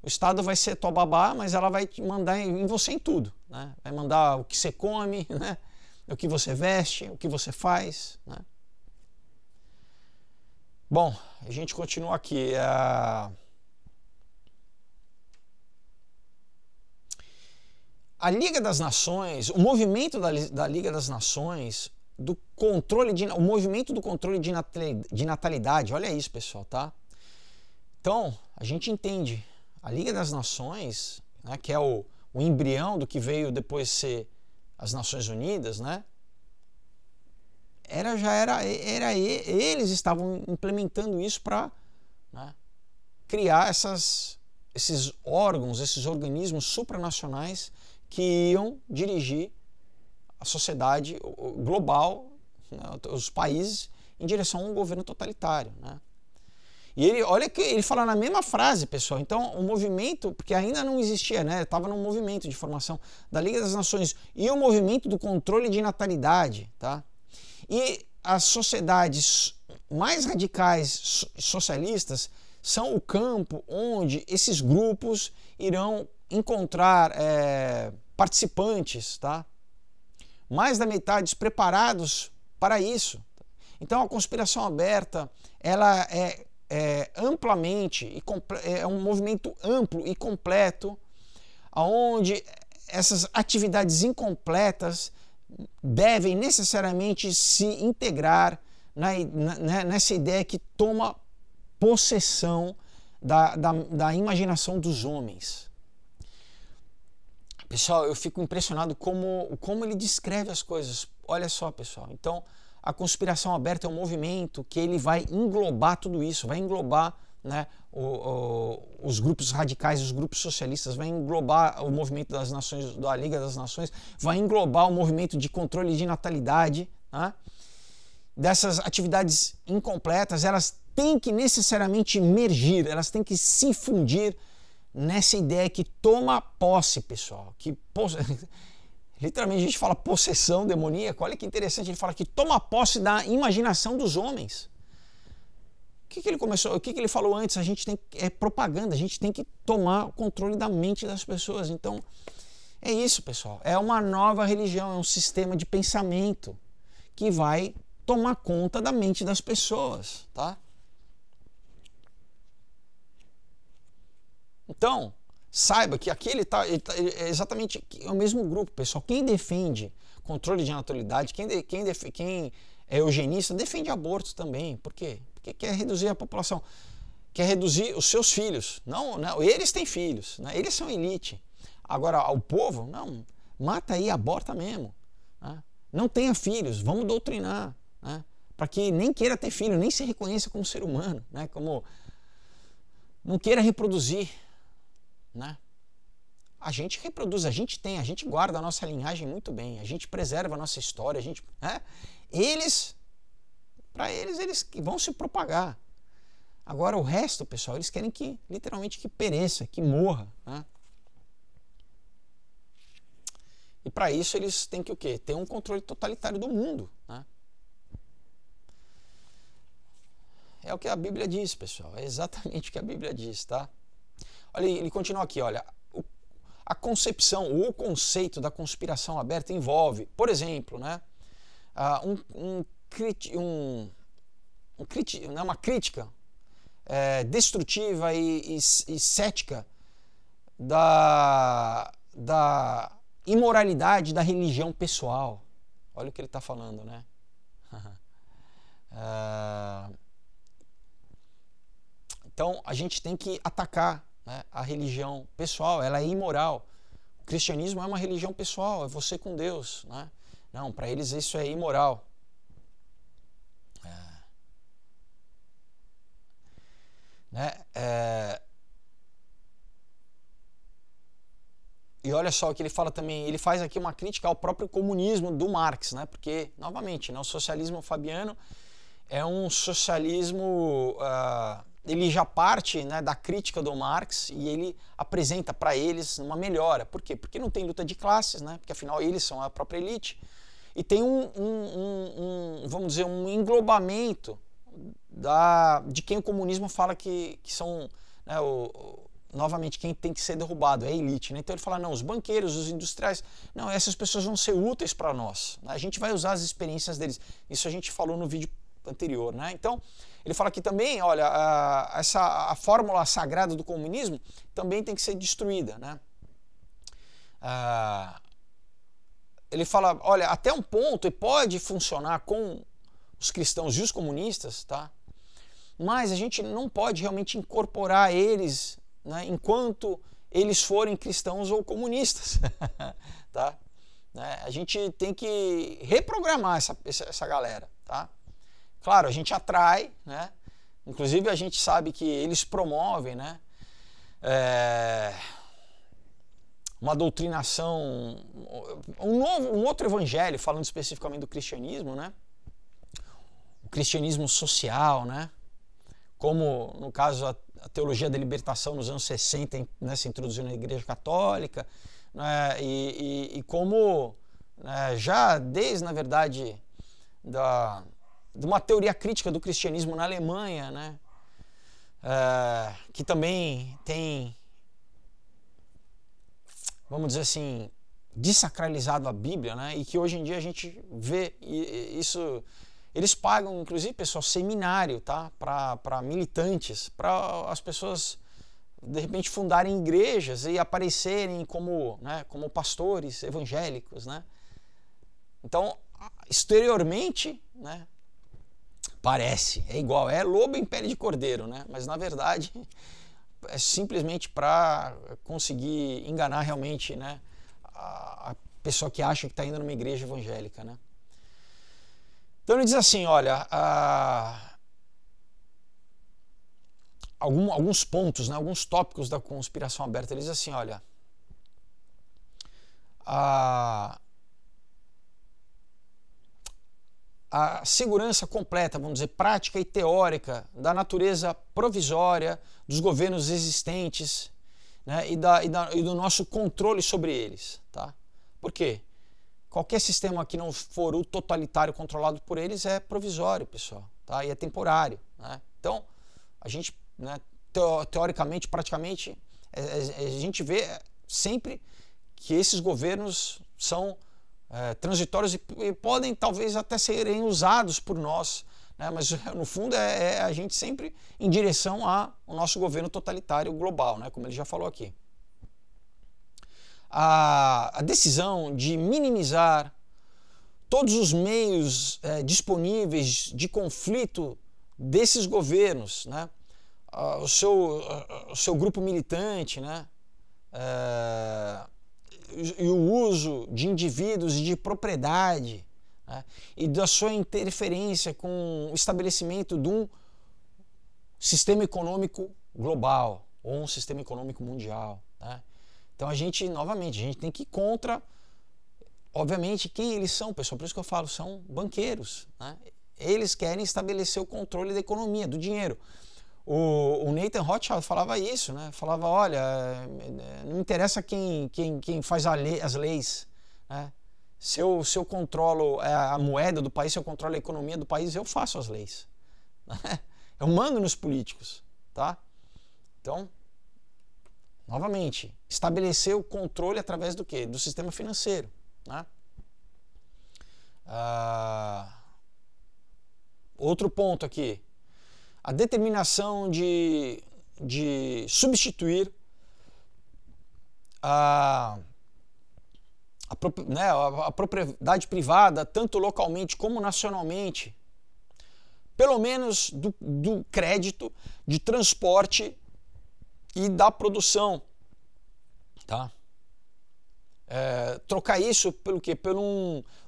o Estado vai ser tua babá, mas ela vai te mandar em você em tudo, né? Vai mandar o que você come, né? O que você veste, o que você faz, né? Bom, a gente continua aqui. a Liga das Nações, o movimento da Liga das Nações, o movimento do controle de natalidade, olha isso, pessoal, tá? Então, a gente entende, a Liga das Nações, né, que é o embrião do que veio depois ser as Nações Unidas, né? Eles estavam implementando isso para, né, criar esses órgãos, esses organismos supranacionais que iam dirigir a sociedade global, né, os países, em direção a um governo totalitário, né? E olha que ele fala na mesma frase, pessoal. Então, o movimento, porque ainda não existia, né? Estava no movimento de formação da Liga das Nações e o movimento do controle de natalidade, tá? E as sociedades mais radicais socialistas são o campo onde esses grupos irão encontrar participantes, tá? Mais da metade preparados para isso. Então, a conspiração aberta, ela é amplamente, é um movimento amplo e completo, onde essas atividades incompletas devem necessariamente se integrar nessa ideia que toma possessão da imaginação dos homens. Pessoal, eu fico impressionado como ele descreve as coisas. Olha só, pessoal. Então, a conspiração aberta é um movimento que ele vai englobar tudo isso, vai englobar, né, os grupos radicais, os grupos socialistas, vai englobar o movimento das nações, da Liga das Nações, vai englobar o movimento de controle de natalidade, né? Dessas atividades incompletas, elas têm que necessariamente emergir, elas têm que se fundir nessa ideia que toma posse, pessoal, literalmente a gente fala possessão demoníaca. Olha que interessante, ele fala que toma posse da imaginação dos homens. O que ele falou antes? A gente é propaganda, a gente tem que tomar o controle da mente das pessoas. Então, é isso, pessoal. É uma nova religião, é um sistema de pensamento que vai tomar conta da mente das pessoas, tá? Então, saiba que aqui ele é exatamente o mesmo grupo, pessoal. Quem defende controle de natalidade, quem é eugenista, defende aborto também. Por quê? Porque quer reduzir a população, quer reduzir os seus filhos. Não, eles têm filhos, né? Eles são elite. Agora, o povo, não, mata aí, aborta mesmo, né? Não tenha filhos, vamos doutrinar, né? Para que nem queira ter filho, nem se reconheça como ser humano, né? Como não queira reproduzir, né? A gente reproduz, a gente guarda a nossa linhagem muito bem, a gente preserva a nossa história, né? Para eles vão se propagar. Agora o resto, pessoal, eles querem literalmente que pereça, que morra, né? E para isso eles têm que o quê? Ter um controle totalitário do mundo, né? É o que a Bíblia diz, pessoal, é exatamente o que a Bíblia diz, tá? Olha, ele continua aqui, olha, a concepção, o conceito da conspiração aberta envolve, por exemplo, né, uma crítica destrutiva e cética da imoralidade da religião pessoal. Olha o que ele está falando, né? Então, a gente tem que atacar, né, a religião pessoal, ela é imoral. O cristianismo é uma religião pessoal, é você com Deus, né? Não, para eles isso é imoral. E olha só o que ele fala também, ele faz aqui uma crítica ao próprio comunismo do Marx, né? Porque, novamente, né, o socialismo fabiano é um socialismo... ele já parte, né, da crítica do Marx e ele apresenta para eles uma melhora. Por quê? Porque não tem luta de classes, né? Porque afinal eles são a própria elite. E tem vamos dizer, um englobamento de quem o comunismo fala que são, né, novamente, quem tem que ser derrubado, é a elite, né? Então ele fala, não, os banqueiros, os industriais, não, essas pessoas vão ser úteis para nós, né? A gente vai usar as experiências deles. Isso a gente falou no vídeo anterior, né? Então, ele fala aqui também, olha, a fórmula sagrada do comunismo também tem que ser destruída, né? Ele fala, olha, até um ponto ele pode funcionar com os cristãos e os comunistas, tá? Mas a gente não pode realmente incorporar eles, né, enquanto eles forem cristãos ou comunistas, tá? Né? A gente tem que reprogramar essa galera, tá? Claro, a gente atrai, né? Inclusive a gente sabe que eles promovem, né? Uma doutrinação, um outro evangelho, falando especificamente do cristianismo, né? O cristianismo social, né? Como, no caso, a teologia da libertação nos anos 60, né, se introduziu na Igreja Católica, né, e como, né, já desde, na verdade, de uma teoria crítica do cristianismo na Alemanha, né, que também tem, vamos dizer assim, desacralizado a Bíblia, né, e que hoje em dia a gente vê isso. Eles pagam, inclusive, pessoal, seminário, tá? Para militantes, para as pessoas, de repente, fundarem igrejas e aparecerem como, né, como pastores evangélicos, né? Então, exteriormente, né, parece, é igual, é lobo em pele de cordeiro, né? Mas, na verdade, é simplesmente para conseguir enganar realmente, né, a pessoa que acha que está indo numa igreja evangélica, né? Então ele diz assim, olha, alguns pontos, né, alguns tópicos da conspiração aberta. Ele diz assim, olha, a segurança completa, vamos dizer, prática e teórica da natureza provisória dos governos existentes, né, e do nosso controle sobre eles. Tá? Por quê? Qualquer sistema que não for o totalitário controlado por eles é provisório, pessoal, tá? E é temporário, né? Então, a gente, né, teoricamente, praticamente, a gente vê sempre que esses governos são transitórios e podem talvez até serem usados por nós, né? Mas no fundo é a gente sempre em direção ao nosso governo totalitário global, né? Como ele já falou aqui. A decisão de minimizar todos os meios disponíveis de conflito desses governos, né? O seu grupo militante, né? E o uso de indivíduos e de propriedade, né? E da sua interferência com o estabelecimento de um sistema econômico global ou um sistema econômico mundial, né? Então a gente, novamente, a gente tem que ir contra, obviamente, quem eles são, pessoal, por isso que eu falo, são banqueiros, né? Eles querem estabelecer o controle da economia, do dinheiro. O Nathan Rothschild falava isso, né? Falava, olha, não interessa quem faz as leis, né? Se eu controlo a moeda do país, se eu controlo a economia do país, eu faço as leis. Eu mando nos políticos, tá? Então, novamente, estabelecer o controle através do quê? Do sistema financeiro, né? Outro ponto aqui, a determinação de substituir a propriedade privada, tanto localmente como nacionalmente, pelo menos do crédito, de transporte e da produção, tá? Trocar isso pelo quê? Por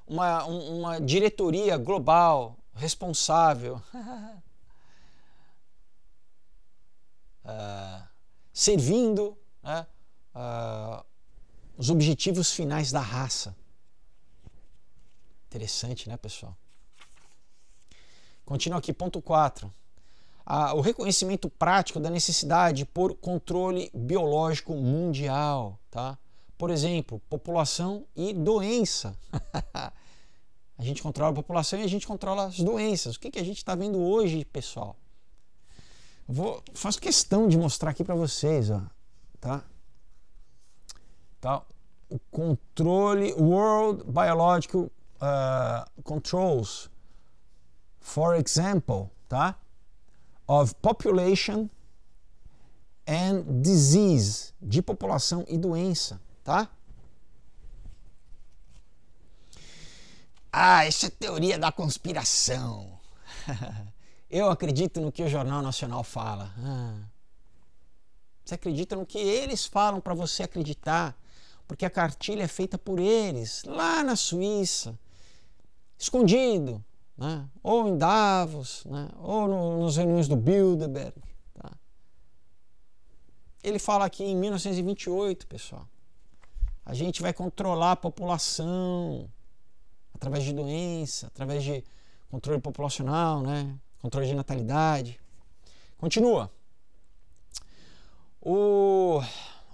uma diretoria global responsável, servindo, né, os objetivos finais da raça. Interessante, né, pessoal? Continua aqui, ponto 4. O reconhecimento prático da necessidade por controle biológico mundial, tá? Por exemplo, população e doença. A gente controla a população e a gente controla as doenças. O que a gente está vendo hoje, pessoal? Faço questão de mostrar aqui para vocês, ó, tá? O controle, World Biological Controls, for example, tá? Of population and disease, de população e doença, tá? Ah, isso é teoria da conspiração. Eu acredito no que o Jornal Nacional fala. Você acredita no que eles falam para você acreditar, porque a cartilha é feita por eles, lá na Suíça, escondido, né? Ou em Davos, né? Ou nos reuniões do Bilderberg. Tá? Ele fala aqui em 1928, pessoal, a gente vai controlar a população através de doença, através de controle populacional, né? Controle de natalidade. Continua.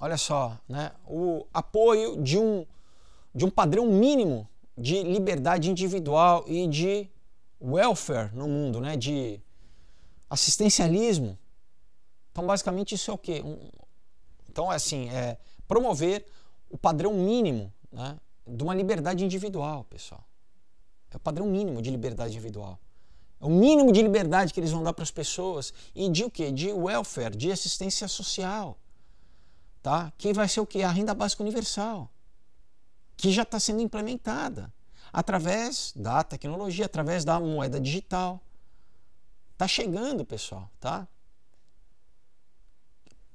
Olha só, né? O apoio de um padrão mínimo de liberdade individual e de welfare no mundo, né? De assistencialismo. Então, basicamente, isso é o quê? Então, assim, é promover o padrão mínimo, né, de uma liberdade individual, pessoal. É o padrão mínimo de liberdade individual. É o mínimo de liberdade que eles vão dar para as pessoas. E de o quê? De welfare, de assistência social. Tá? Que vai ser o quê? A renda básica universal. Que já está sendo implementada através da tecnologia, através da moeda digital. Está chegando, pessoal. Tá?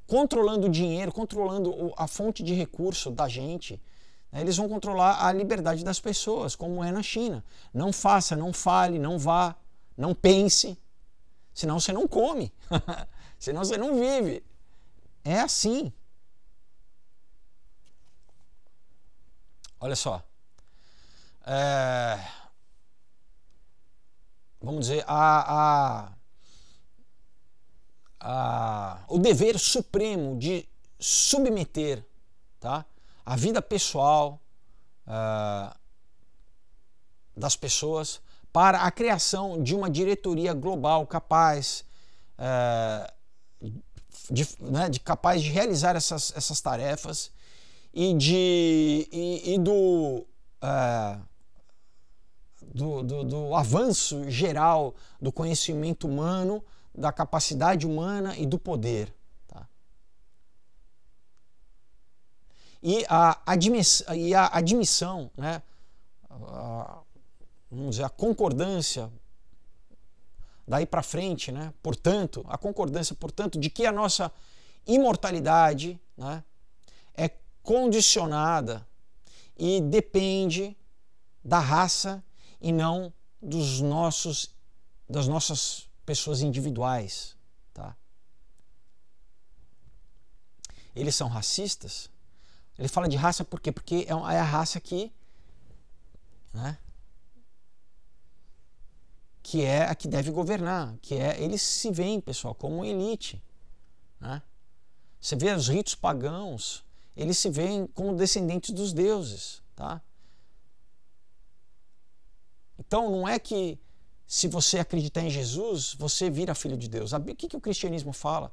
Controlando o dinheiro, controlando a fonte de recurso da gente. Eles vão controlar a liberdade das pessoas, como é na China. Não faça, não fale, não vá. Não pense, senão você não come, senão você não vive. É assim. Olha só. Vamos dizer, o dever supremo de submeter, tá, a vida pessoal das pessoas para a criação de uma diretoria global capaz capaz de realizar essas tarefas e do avanço geral do conhecimento humano, da capacidade humana e do poder. Tá? E a admissão, né? Vamos dizer, a concordância daí para frente, né? Portanto, a concordância, portanto, de que a nossa imortalidade, né, é condicionada e depende da raça e não das nossas pessoas individuais. Tá? Eles são racistas. Ele fala de raça por quê? Porque é a raça que, né, que é a que deve governar, eles se veem, pessoal, como elite. Né? Você vê os ritos pagãos, eles se veem como descendentes dos deuses. Tá? Então não é que se você acreditar em Jesus, você vira filho de Deus. O que o cristianismo fala?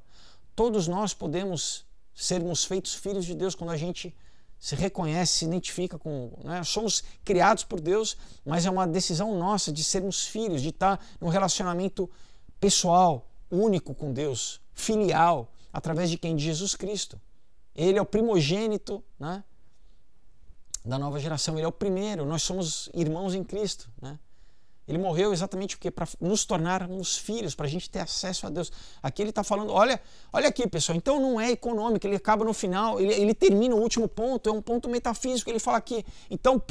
Todos nós podemos sermos feitos filhos de Deus quando a gente se reconhece, se identifica com... Né? Somos criados por Deus, mas é uma decisão nossa de sermos filhos, de estar num relacionamento pessoal, único com Deus, filial, através de quem? De Jesus Cristo. Ele é o primogênito, né, da nova geração, ele é o primeiro, nós somos irmãos em Cristo. Né? Ele morreu exatamente o quê? Para nos tornarmos filhos, para a gente ter acesso a Deus. Aqui ele está falando, olha aqui, pessoal, então não é econômico, ele acaba no final, ele termina o último ponto, é um ponto metafísico, ele fala aqui. Então,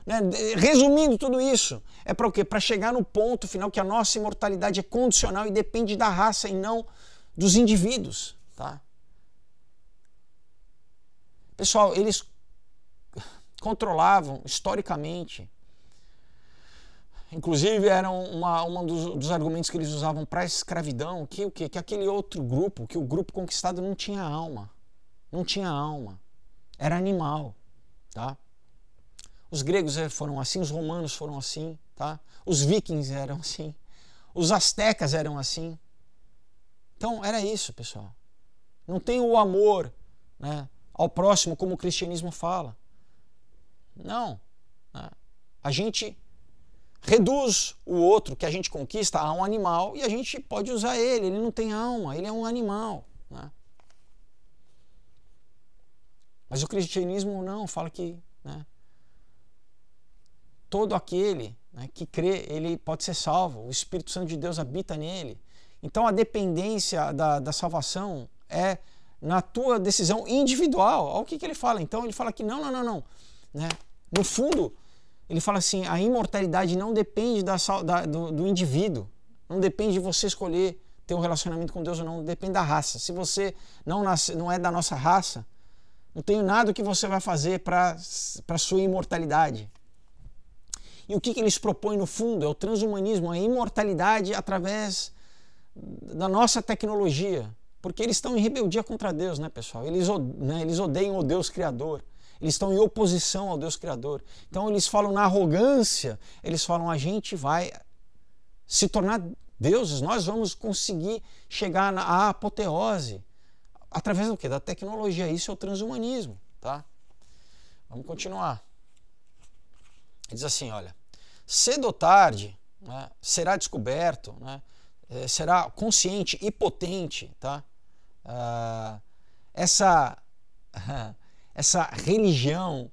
né, resumindo tudo isso, é para o quê? Para chegar no ponto final que a nossa imortalidade é condicional e depende da raça e não dos indivíduos. Tá? Pessoal, eles controlavam historicamente. Inclusive, era um dos argumentos que eles usavam para a escravidão, que aquele outro grupo, que o grupo conquistado não tinha alma. Não tinha alma. Era animal. Tá? Os gregos foram assim, os romanos foram assim, tá? Os vikings eram assim, os astecas eram assim. Então, era isso, pessoal. Não tem o amor, né, ao próximo como o cristianismo fala. Não. Né? A gente reduz o outro que a gente conquista a um animal e a gente pode usar ele não tem alma, ele é um animal. Né? Mas o cristianismo não, fala que, né, todo aquele, né, que crê, ele pode ser salvo. O Espírito Santo de Deus habita nele. Então a dependência da salvação é na tua decisão individual. Olha o que ele fala. Então ele fala que não. Né? No fundo, ele fala assim, a imortalidade não depende do indivíduo. Não depende de você escolher ter um relacionamento com Deus ou não. Depende da raça. Se você não é da nossa raça, não tem nada que você vai fazer para a sua imortalidade. E o que eles propõem no fundo é o transhumanismo, a imortalidade através da nossa tecnologia. Porque eles estão em rebeldia contra Deus, né, pessoal? Eles odeiam o Deus Criador. Eles estão em oposição ao Deus Criador. Então eles falam na arrogância, eles falam, a gente vai se tornar deuses, nós vamos conseguir chegar à apoteose. Através do quê? Da tecnologia. Isso é o transhumanismo, tá? Vamos continuar. Ele diz assim, olha, cedo ou tarde, né, será descoberto, né, será consciente e potente, tá? Essa religião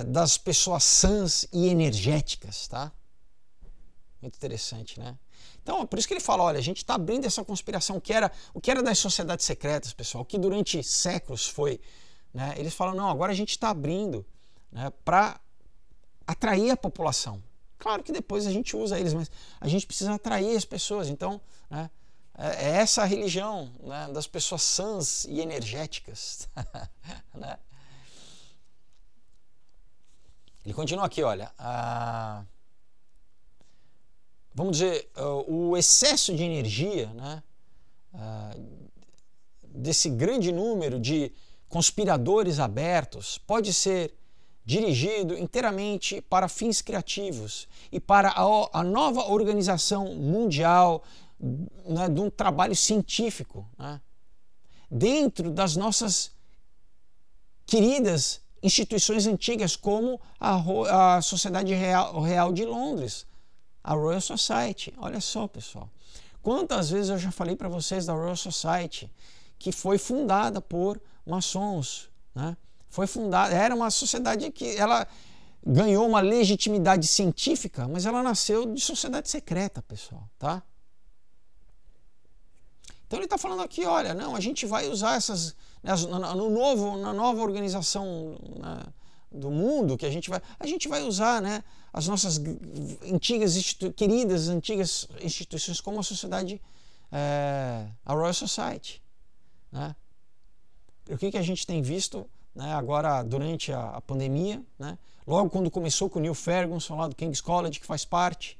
das pessoas sãs e energéticas, tá? Muito interessante, né? Então, por isso que ele fala, olha, a gente está abrindo essa conspiração, o que era das sociedades secretas, pessoal, que durante séculos foi, né? Eles falam, não, agora a gente está abrindo, né, para atrair a população. Claro que depois a gente usa eles, mas a gente precisa atrair as pessoas. Então, né, é essa a religião, né, das pessoas sãs e energéticas. Né? Ele continua aqui, olha, vamos dizer, o excesso de energia, né, desse grande número de conspiradores abertos pode ser dirigido inteiramente para fins criativos e para a nova organização mundial, né, de um trabalho científico, né, dentro das nossas queridas instituições antigas, como a Sociedade Real de Londres, a Royal Society. Olha só, pessoal, quantas vezes eu já falei para vocês da Royal Society, que foi fundada por maçons, né? Foi fundada, era uma sociedade que ela ganhou uma legitimidade científica, mas ela nasceu de sociedade secreta, pessoal, tá? Então ele está falando aqui, olha, não, a gente vai usar essas, né, na nova organização, né, do mundo, que a gente vai usar, né, as nossas queridas antigas instituições, como a sociedade, a Royal Society, né? O que a gente tem visto, né, agora durante a pandemia, né, logo quando começou com o Neil Ferguson lá do King's College, que faz parte,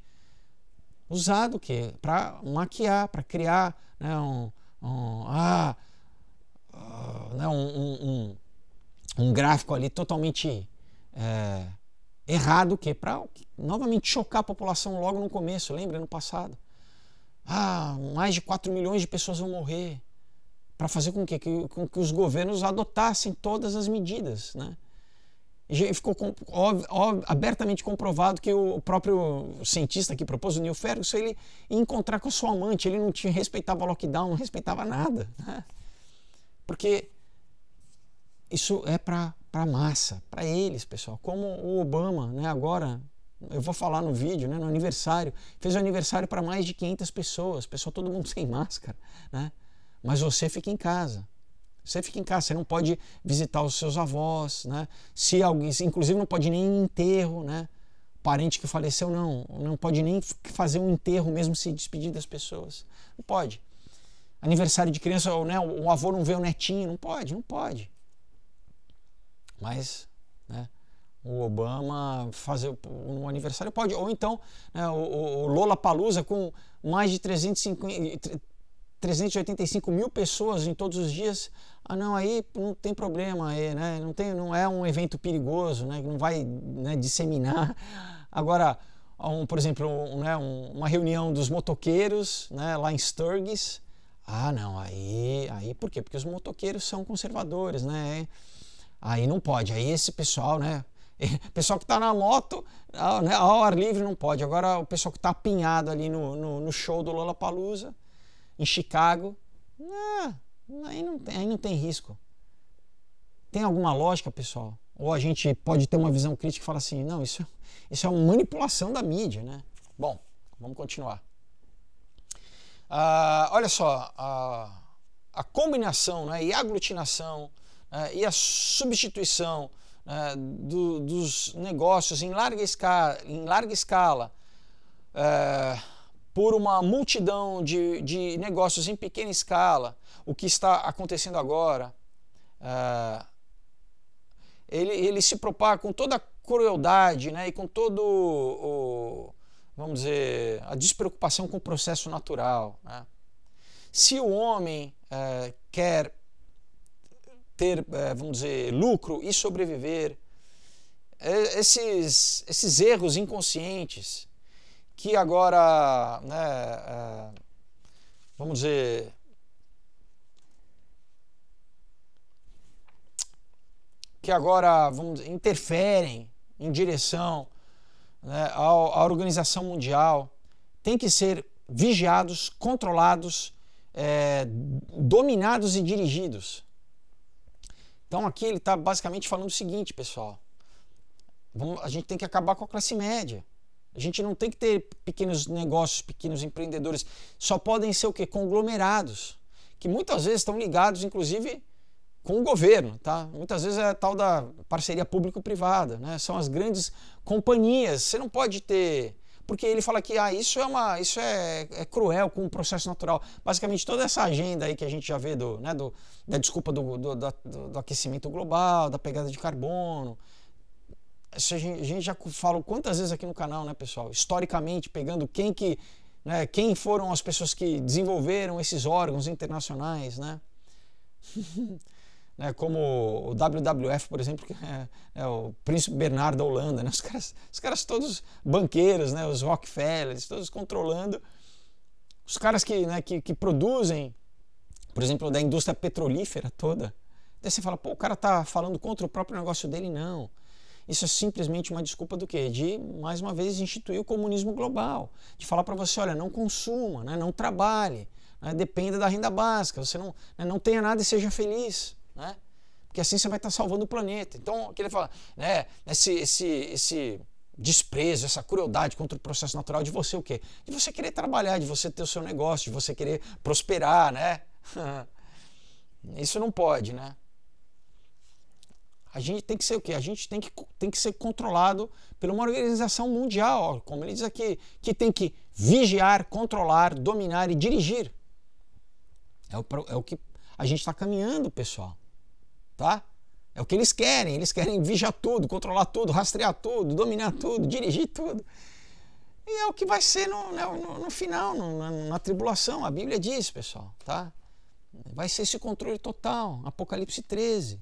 usado o quê? Para maquiar, para criar, né, um gráfico ali totalmente errado, que para novamente chocar a população logo no começo. Lembra, no passado? Mais de 4 milhões de pessoas vão morrer, para fazer com que os governos adotassem todas as medidas, né? E ficou abertamente comprovado que o próprio cientista que propôs, o Neil Ferguson, ele ia encontrar com a sua amante, ele não respeitava lockdown, não respeitava nada, né? Porque isso é para a massa, para eles, pessoal. Como o Obama, né, agora, eu vou falar no vídeo, né, no aniversário, fez o aniversário para mais de 500 pessoas, pessoal, todo mundo sem máscara, né? Mas você fica em casa. Você fica em casa, você não pode visitar os seus avós, né? Se alguém, inclusive não pode nem ir em enterro, né? Parente que faleceu não pode nem fazer um enterro, mesmo se despedir das pessoas. Não pode. Aniversário de criança, né, o avô não vê o netinho, não pode. Mas, né, o Obama fazer um aniversário pode. Ou então, né, o Lollapalooza com mais de 385 mil pessoas em todos os dias, não, aí não tem problema, aí, né? Não é um evento perigoso, né? Não vai, né, disseminar. Agora, por exemplo, uma reunião dos motoqueiros, né, lá em Sturgis, não, aí por quê? Porque os motoqueiros são conservadores, né? Aí não pode, aí esse pessoal, né? Pessoal que está na moto, né, ao ar livre não pode. Agora o pessoal que está apinhado ali no show do Lollapalooza, em Chicago, aí não tem risco. Tem alguma lógica, pessoal? Ou a gente pode ter uma visão crítica e falar assim, não, isso é uma manipulação da mídia, né? Bom, vamos continuar. Olha só, a combinação, né, e a aglutinação e a substituição dos negócios em larga escala por uma multidão de negócios em pequena escala, o que está acontecendo agora, ele se propaga com toda a crueldade, né, e com todo vamos dizer, a despreocupação com o processo natural, né? Se o homem quer ter, vamos dizer, lucro e sobreviver, esses erros inconscientes que agora, né, vamos dizer, interferem em direção, né, à Organização Mundial, tem que ser vigiados, controlados, dominados e dirigidos. Então aqui ele está basicamente falando o seguinte, pessoal, a gente tem que acabar com a classe média. A gente não tem que ter pequenos negócios, pequenos empreendedores. Só podem ser o quê? Conglomerados, que muitas vezes estão ligados, inclusive, com o governo, tá? Muitas vezes é a tal da parceria público-privada, né? São as grandes companhias. Você não pode ter... Porque ele fala que isso é cruel com o processo natural. Basicamente, toda essa agenda aí que a gente já vê da desculpa do aquecimento global, da pegada de carbono... Isso a gente já falou quantas vezes aqui no canal, né, pessoal? Historicamente, pegando quem foram as pessoas que desenvolveram esses órgãos internacionais, né? Como o WWF, por exemplo, que é o Príncipe Bernardo da Holanda, né? Os caras todos banqueiros, né? Os Rockefellers, todos controlando. Os caras que produzem, por exemplo, da indústria petrolífera toda. Daí você fala, pô, o cara tá falando contra o próprio negócio dele? Não. Isso é simplesmente uma desculpa do quê? De, mais uma vez, instituir o comunismo global. De falar para você, olha, não consuma, né? Não trabalhe, né? Dependa da renda básica, você não tenha nada e seja feliz, né? Porque assim você vai estar salvando o planeta. Então, aqui ele fala, né? Esse desprezo, essa crueldade contra o processo natural de você o quê? De você querer trabalhar, de você ter o seu negócio, de você querer prosperar, né? Isso não pode, né? A gente tem que ser o quê? A gente tem que ser controlado por uma organização mundial, como ele diz aqui, que tem que vigiar, controlar, dominar e dirigir. É o que a gente está caminhando, pessoal. Tá? É o que eles querem vigiar tudo, controlar tudo, rastrear tudo, dominar tudo, dirigir tudo. E é o que vai ser no final, na tribulação. A Bíblia diz, pessoal, tá? Vai ser esse controle total, Apocalipse 13.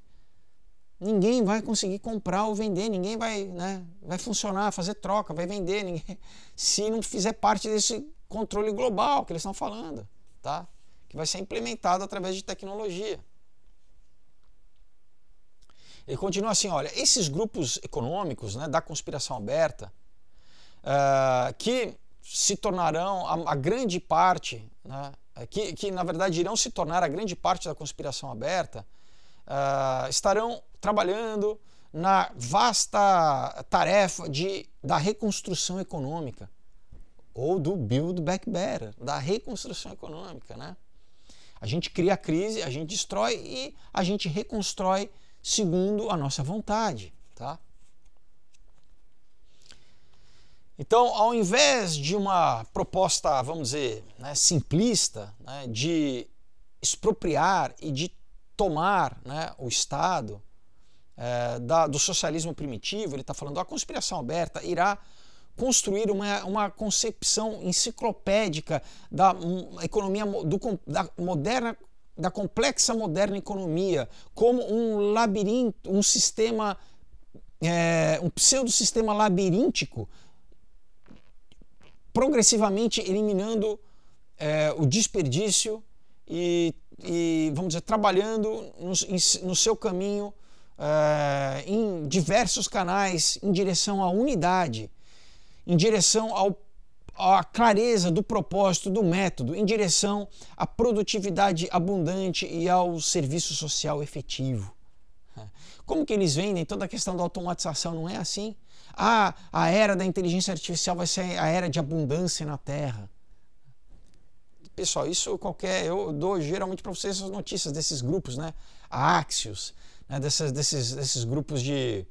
Ninguém vai conseguir comprar ou vender, ninguém vai funcionar, fazer troca, vai vender, se não fizer parte desse controle global que eles estão falando, tá? Que vai ser implementado através de tecnologia. Ele continua assim, olha, esses grupos econômicos, né, da conspiração aberta, que se tornarão a grande parte, né, que na verdade irão se tornar a grande parte da conspiração aberta, estarão trabalhando na vasta tarefa da reconstrução econômica, ou do Build Back Better, da reconstrução econômica, né? A gente cria a crise, a gente destrói e a gente reconstrói segundo a nossa vontade, tá? Então, ao invés de uma proposta, vamos dizer, né, simplista, né, de expropriar e de tomar, né, o Estado do socialismo primitivo, ele está falando, a conspiração aberta irá construir uma concepção enciclopédica da economia da complexa moderna economia, como um labirinto, um sistema, um pseudo-sistema labiríntico, progressivamente eliminando o desperdício e, vamos dizer, trabalhando no seu caminho em diversos canais em direção à unidade, em direção à clareza do propósito, do método, em direção à produtividade abundante e ao serviço social efetivo. Como que eles vendem toda a questão da automatização? Não é assim. Ah, a era da inteligência artificial vai ser a era de abundância na Terra. Pessoal, isso eu dou geralmente para vocês as notícias desses grupos, né? A Axios, né? desses grupos de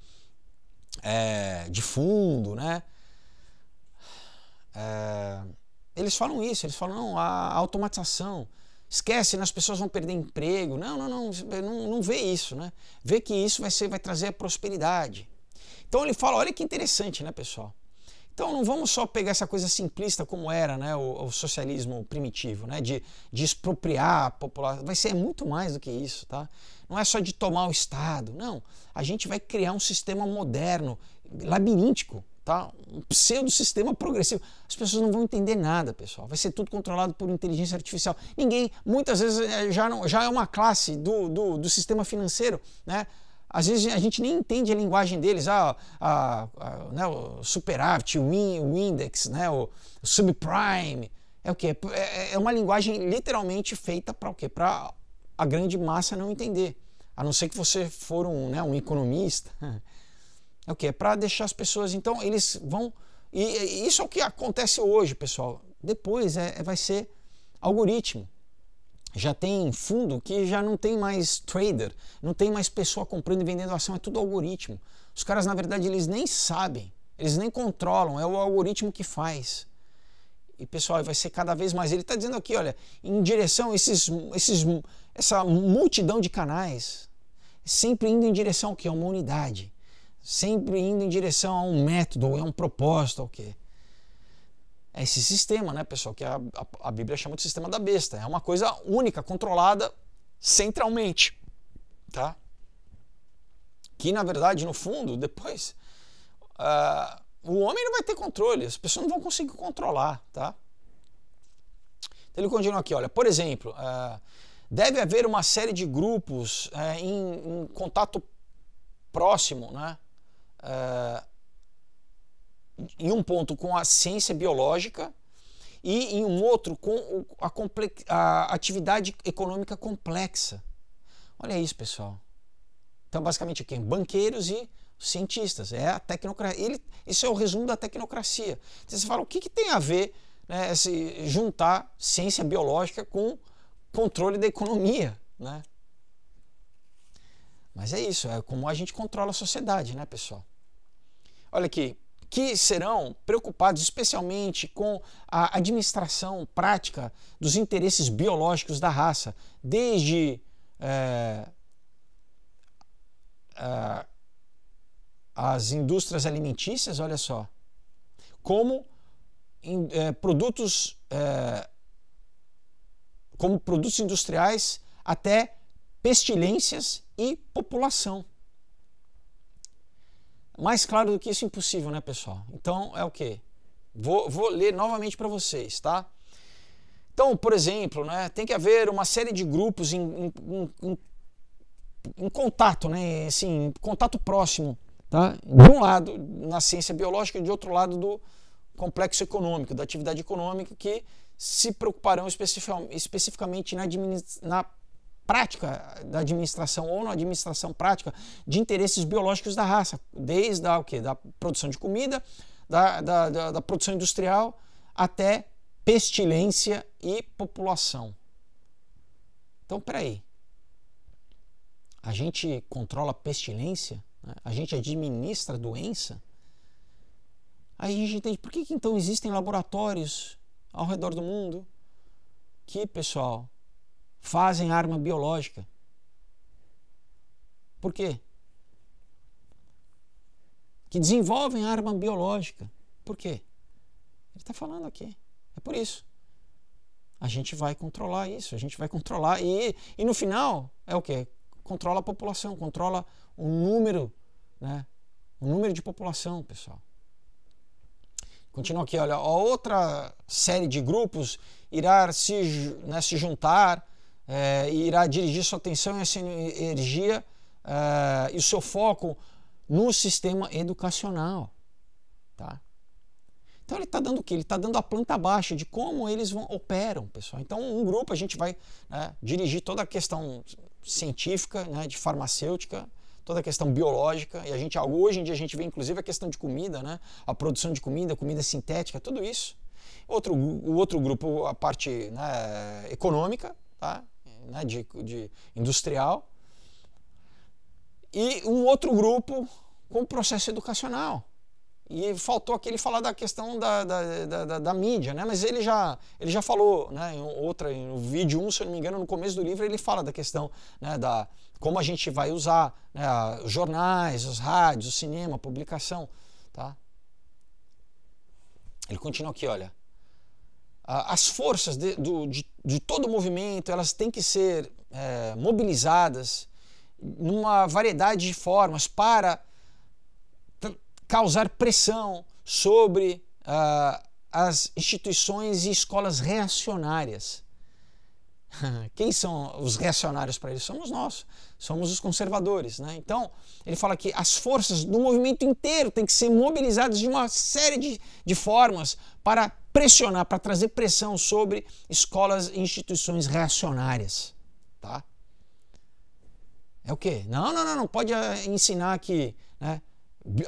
fundo, né? Eles falam isso, eles falam, não, a automatização, esquece, né? As pessoas vão perder emprego. Não vê isso, né? Vê que isso vai trazer a prosperidade. Então ele fala, olha que interessante, né, pessoal? Então não vamos só pegar essa coisa simplista como era, né, o socialismo primitivo, né, de expropriar a população. Vai ser muito mais do que isso, tá? Não é só de tomar o Estado, não. A gente vai criar um sistema moderno, labiríntico, tá? Um pseudo-sistema progressivo. As pessoas não vão entender nada, pessoal. Vai ser tudo controlado por inteligência artificial. Muitas vezes já é uma classe do sistema financeiro, né? Às vezes a gente nem entende a linguagem deles, né, o superávit, o index, né, o subprime. É o quê? É uma linguagem literalmente feita para o quê? Para a grande massa não entender. A não ser que você for um economista. É o quê? Para deixar as pessoas. Então eles vão. E isso é o que acontece hoje, pessoal. Depois vai ser algoritmo. Já tem fundo que já não tem mais trader, não tem mais pessoa comprando e vendendo ação, é tudo algoritmo. Os caras, na verdade, eles nem sabem, eles nem controlam, é o algoritmo que faz. E, pessoal, vai ser cada vez mais. Ele está dizendo aqui, olha, em direção a essa multidão de canais, sempre indo em direção ao quê? A uma unidade. Sempre indo em direção a um método, a um propósito, ao quê? É esse sistema, né, pessoal, que a Bíblia chama de sistema da besta. É uma coisa única, controlada centralmente, tá? Que, na verdade, no fundo, depois, o homem não vai ter controle, as pessoas não vão conseguir controlar, tá? Então ele continua aqui, olha, por exemplo, deve haver uma série de grupos em contato próximo, né? Em um ponto com a ciência biológica e em um outro com a atividade econômica complexa. Olha isso, pessoal. Então, basicamente, quem? Banqueiros e cientistas. É a tecnocracia. Isso é o resumo da tecnocracia. Então, você fala, o que tem a ver, né, juntar ciência biológica com controle da economia, né? Mas é isso, é como a gente controla a sociedade, né, pessoal? Olha aqui. Que serão preocupados especialmente com a administração prática dos interesses biológicos da raça, desde as indústrias alimentícias, olha só, como produtos industriais até pestilências e população. Mais claro do que isso, impossível, né, pessoal? Então, é o quê? Vou ler novamente para vocês, tá? Então, por exemplo, né, tem que haver uma série de grupos em contato, né, assim, contato próximo, tá? De um lado, na ciência biológica, e de outro lado, do complexo econômico, da atividade econômica, que se preocuparão especificamente na prática da administração ou na administração prática de interesses biológicos da raça, desde da produção de comida, da produção industrial até pestilência e população. Então, peraí, a gente controla a pestilência? Né? A gente administra a doença? Aí a gente entende por que então existem laboratórios ao redor do mundo que, pessoal, fazem arma biológica. Por quê? Que desenvolvem arma biológica. Por quê? Ele está falando aqui. É por isso. A gente vai controlar isso, a gente vai controlar. E no final, é o quê? Controla a população, controla o número, né? O número de população, pessoal. Continua aqui, olha, a outra série de grupos irá se juntar, irá dirigir sua atenção e essa energia e o seu foco no sistema educacional, tá? Então ele está dando o quê? Ele está dando a planta baixa de como eles operam, pessoal. Então um grupo a gente vai, né, dirigir toda a questão científica, né, de farmacêutica, toda a questão biológica, e a gente, hoje em dia a gente vê inclusive a questão de comida, né? A produção de comida, comida sintética, tudo isso. O outro grupo, a parte, né, econômica, tá? Né, de industrial, e um outro grupo com o processo educacional. E faltou aqui ele falar da questão da mídia, né? Mas ele já falou, né, no vídeo 1, se eu não me engano, no começo do livro, ele fala da questão, né, como a gente vai usar, né, os jornais, os rádios, o cinema, a publicação. Tá? Ele continua aqui, olha. As forças de todo o movimento, elas têm que ser mobilizadas numa variedade de formas para causar pressão sobre as instituições e escolas reacionárias. Quem são os reacionários para eles? Somos nós, somos os conservadores, né? Então, ele fala que as forças do movimento inteiro têm que ser mobilizadas de uma série de formas para pressionar, para trazer pressão sobre escolas e instituições reacionárias. Tá? É o quê? Não pode ensinar que, né,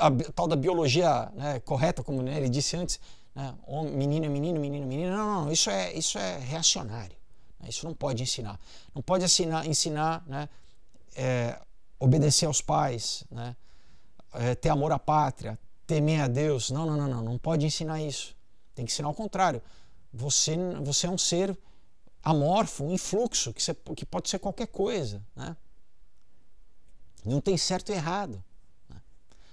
a tal da biologia, né, correta, como, né, ele disse antes, né, menino é menino, menino é menina. Não, isso é reacionário. Isso não pode ensinar. Não pode ensinar, né, obedecer aos pais, né, ter amor à pátria, temer a Deus. Não pode ensinar isso. Tem que ensinar o contrário. Você é um ser amorfo, em fluxo, que pode ser qualquer coisa. Né? Não tem certo e errado. Né?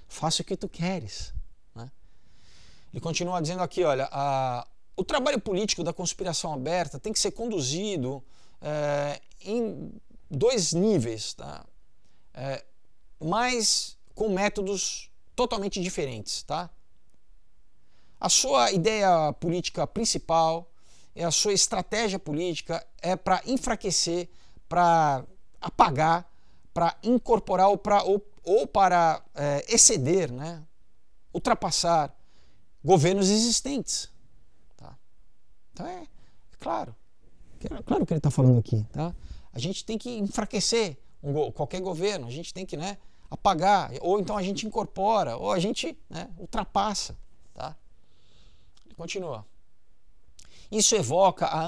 Faça o que tu queres. Né? Ele continua dizendo aqui, olha, o trabalho político da conspiração aberta tem que ser conduzido em dois níveis, tá? Mas com métodos totalmente diferentes. Tá? A sua ideia política principal, a sua estratégia política é para enfraquecer, para apagar, para incorporar ou para exceder, né? Ultrapassar governos existentes. Tá? Então é claro o que ele está falando aqui. Tá? A gente tem que enfraquecer qualquer governo, a gente tem que, né, apagar, ou então a gente incorpora, ou a gente, né, ultrapassa. Tá? Continua. Isso evoca a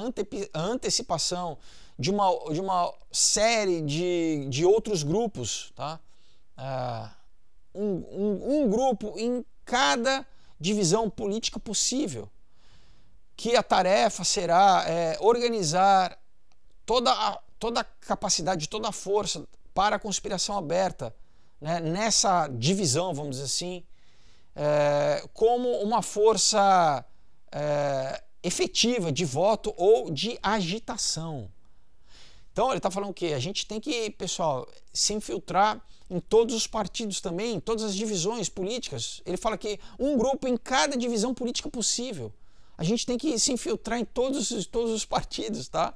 antecipação de uma série de outros grupos. Tá? Um grupo em cada divisão política possível, que a tarefa será organizar toda a capacidade, toda a força para a conspiração aberta, né, nessa divisão, vamos dizer assim, como uma força efetiva de voto ou de agitação. Então ele está falando o quê? A gente tem que, pessoal, se infiltrar em todos os partidos também, em todas as divisões políticas. Ele fala que um grupo em cada divisão política possível. A gente tem que se infiltrar em todos os partidos, tá?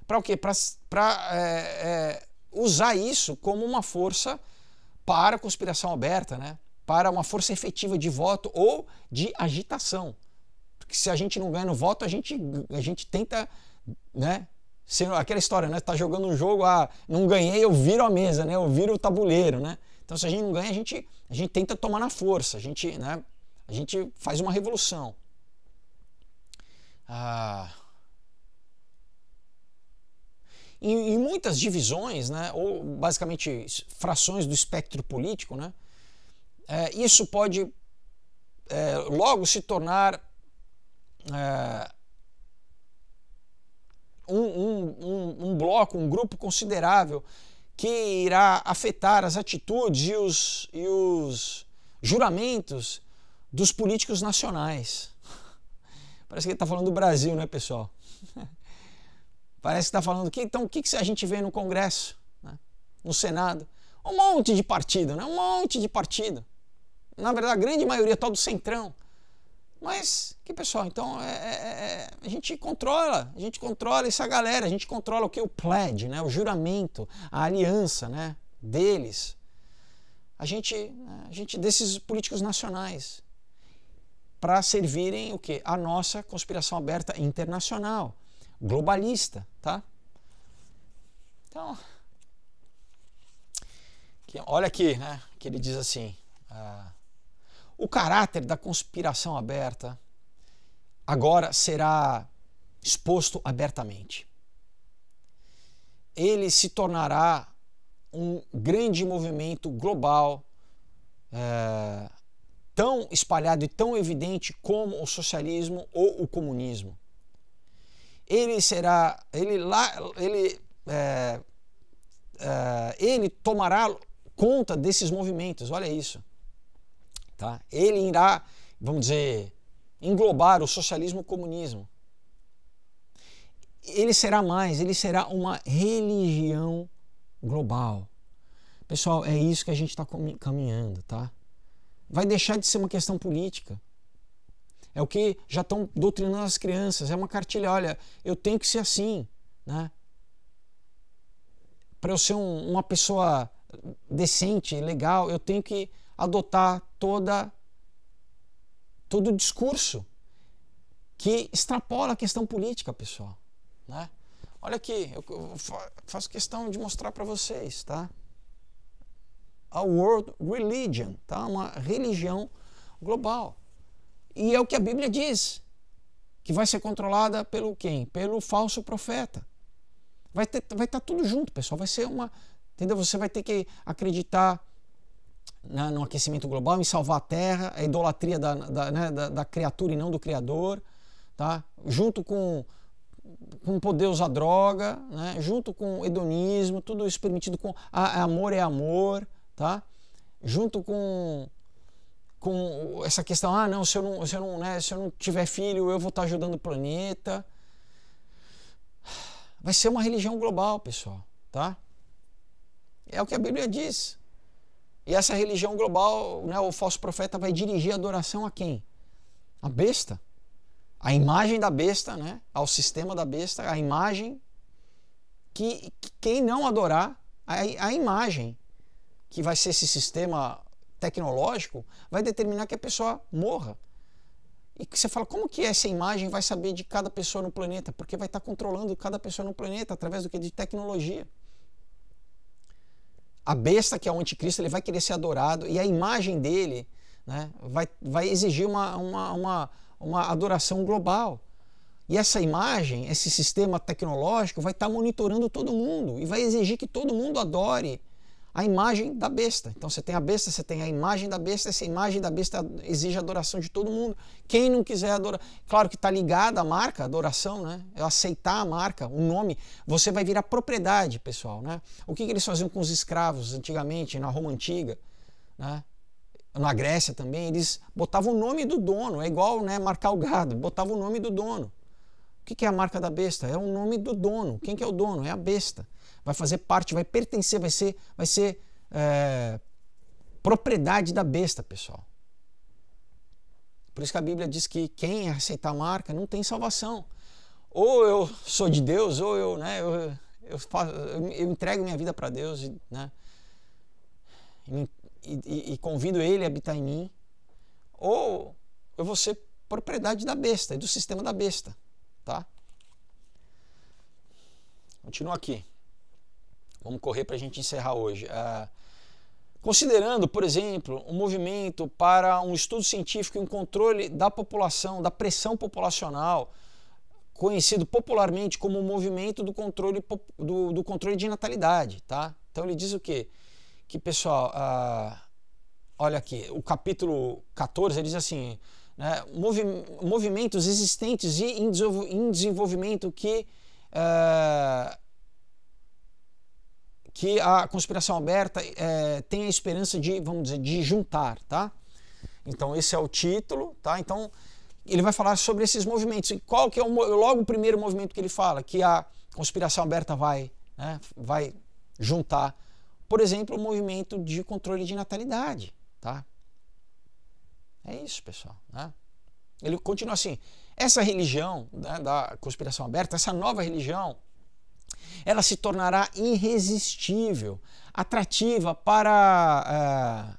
Para o quê? Para usar isso como uma força para a conspiração aberta, né? Para uma força efetiva de voto ou de agitação. Porque se a gente não ganha no voto, a gente tenta, né? Aquela história, né? Tá jogando um jogo, não ganhei, eu viro a mesa, né? Eu viro o tabuleiro, né? Então, se a gente não ganha, a gente tenta tomar na força, né? A gente faz uma revolução. Em muitas divisões, né? Ou basicamente frações do espectro político, né? Isso pode logo se tornar um bloco, um grupo considerável que irá afetar as atitudes e os juramentos dos políticos nacionais. Parece que ele está falando do Brasil, né, pessoal? Parece que está falando aqui. Então, o que a gente vê no Congresso, né? No Senado? Um monte de partido, né? Um monte de partido. Na verdade, a grande maioria está do centrão. Mas, que pessoal, então a gente controla essa galera, a gente controla o que? O pledge, né? O juramento, a aliança, né? Deles. A gente desses políticos nacionais, para servirem o quê? A nossa conspiração aberta internacional, globalista, tá? Então, Olha aqui, né, que ele diz assim, o caráter da conspiração aberta agora será exposto abertamente. Ele se tornará um grande movimento global, tão espalhado e tão evidente como o socialismo ou o comunismo. Ele tomará conta desses movimentos, olha isso. Tá? Ele irá, vamos dizer, englobar o socialismo e o comunismo. Ele será uma religião global. Pessoal, é isso que a gente está caminhando, tá? Vai deixar de ser uma questão política. É o que já estão doutrinando as crianças. É uma cartilha, olha, eu tenho que ser assim, né? Para eu ser uma pessoa decente, legal, eu tenho que adotar todo o discurso que extrapola a questão política, pessoal, né? Olha aqui, eu faço questão de mostrar para vocês, tá? A World Religion, tá? Uma religião global. E é o que a Bíblia diz, que vai ser controlada pelo quem? Pelo falso profeta. Vai estar tudo junto, pessoal. Vai ser entendeu? Você vai ter que acreditar no aquecimento global, em salvar a Terra, a idolatria da criatura e não do Criador, tá? Junto com poder usar droga, né? Junto com hedonismo, tudo isso permitido com amor é amor, tá? Junto com essa questão, não, se eu não tiver filho, eu vou estar ajudando o planeta. Vai ser uma religião global, pessoal, tá? É o que a Bíblia diz. E essa religião global, né, o falso profeta vai dirigir a adoração a quem? A besta. A imagem da besta, né? Ao sistema da besta, a imagem que quem não adorar a imagem que vai ser esse sistema tecnológico vai determinar que a pessoa morra. E você fala, como que essa imagem vai saber de cada pessoa no planeta? Porque vai estar controlando cada pessoa no planeta através do que? De tecnologia. A besta, que é o anticristo, ele vai querer ser adorado e a imagem dele, né, vai exigir uma adoração global. E essa imagem, esse sistema tecnológico vai estar monitorando todo mundo e vai exigir que todo mundo adore a imagem da besta. Então você tem a besta, você tem a imagem da besta, essa imagem da besta exige a adoração de todo mundo. Quem não quiser adorar, claro que está ligada à marca, a adoração, né? É aceitar a marca, o nome, você vai virar propriedade, pessoal, né? O que eles faziam com os escravos antigamente, na Roma Antiga, né? Na Grécia também, eles botavam o nome do dono, é igual, né, marcar o gado, botavam o nome do dono. O que é a marca da besta? É o nome do dono. Quem que é o dono? É a besta. Vai fazer parte, vai pertencer, vai ser propriedade da besta, pessoal. Por isso que a Bíblia diz que quem aceitar a marca não tem salvação. Ou eu sou de Deus, ou eu entrego minha vida para Deus, né? E convido Ele a habitar em mim, ou eu vou ser propriedade da besta, do sistema da besta, tá? Continua aqui. Vamos correr para a gente encerrar hoje. Considerando, por exemplo, um movimento para um estudo científico e um controle da população, da pressão populacional, conhecido popularmente como o movimento do controle de natalidade, tá? Então ele diz o quê? Que, pessoal, olha aqui, o capítulo 14, ele diz assim, né, movimentos existentes e em desenvolvimento que a conspiração aberta tem a esperança de, vamos dizer, de juntar, tá? Então esse é o título, tá? Então ele vai falar sobre esses movimentos. E qual que é logo o primeiro movimento que ele fala? Que a conspiração aberta vai juntar, por exemplo, o movimento de controle de natalidade, tá? É isso, pessoal, né? Ele continua assim, essa religião, né, da conspiração aberta, essa nova religião, ela se tornará irresistível, atrativa para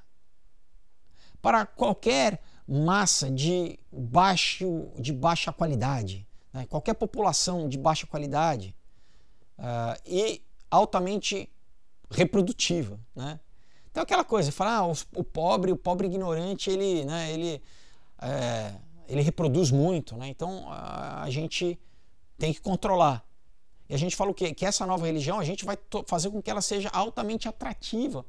qualquer massa de baixa qualidade, né? Qualquer população de baixa qualidade e altamente reprodutiva, né? Então aquela coisa, falar, o pobre ignorante, ele, né, ele reproduz muito, né? Então a gente tem que controlar. E a gente fala o quê? Que essa nova religião a gente vai fazer com que ela seja altamente atrativa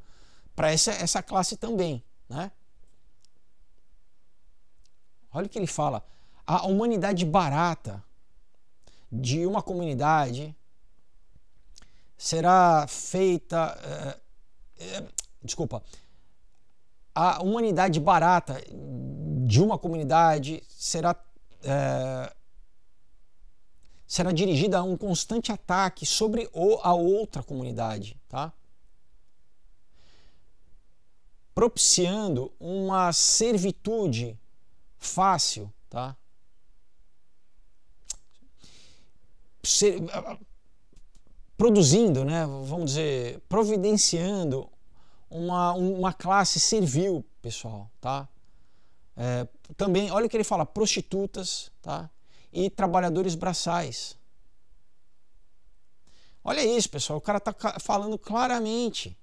para essa classe também, né? Olha o que ele fala. A humanidade barata de uma comunidade será feita... desculpa. A humanidade barata de uma comunidade será dirigida a um constante ataque sobre a outra comunidade, tá? Propiciando uma servitude fácil, tá? Produzindo, né, vamos dizer, providenciando uma classe servil, pessoal, tá? Também, olha o que ele fala, prostitutas, tá? E trabalhadores braçais. Olha isso, pessoal, o cara tá falando claramente.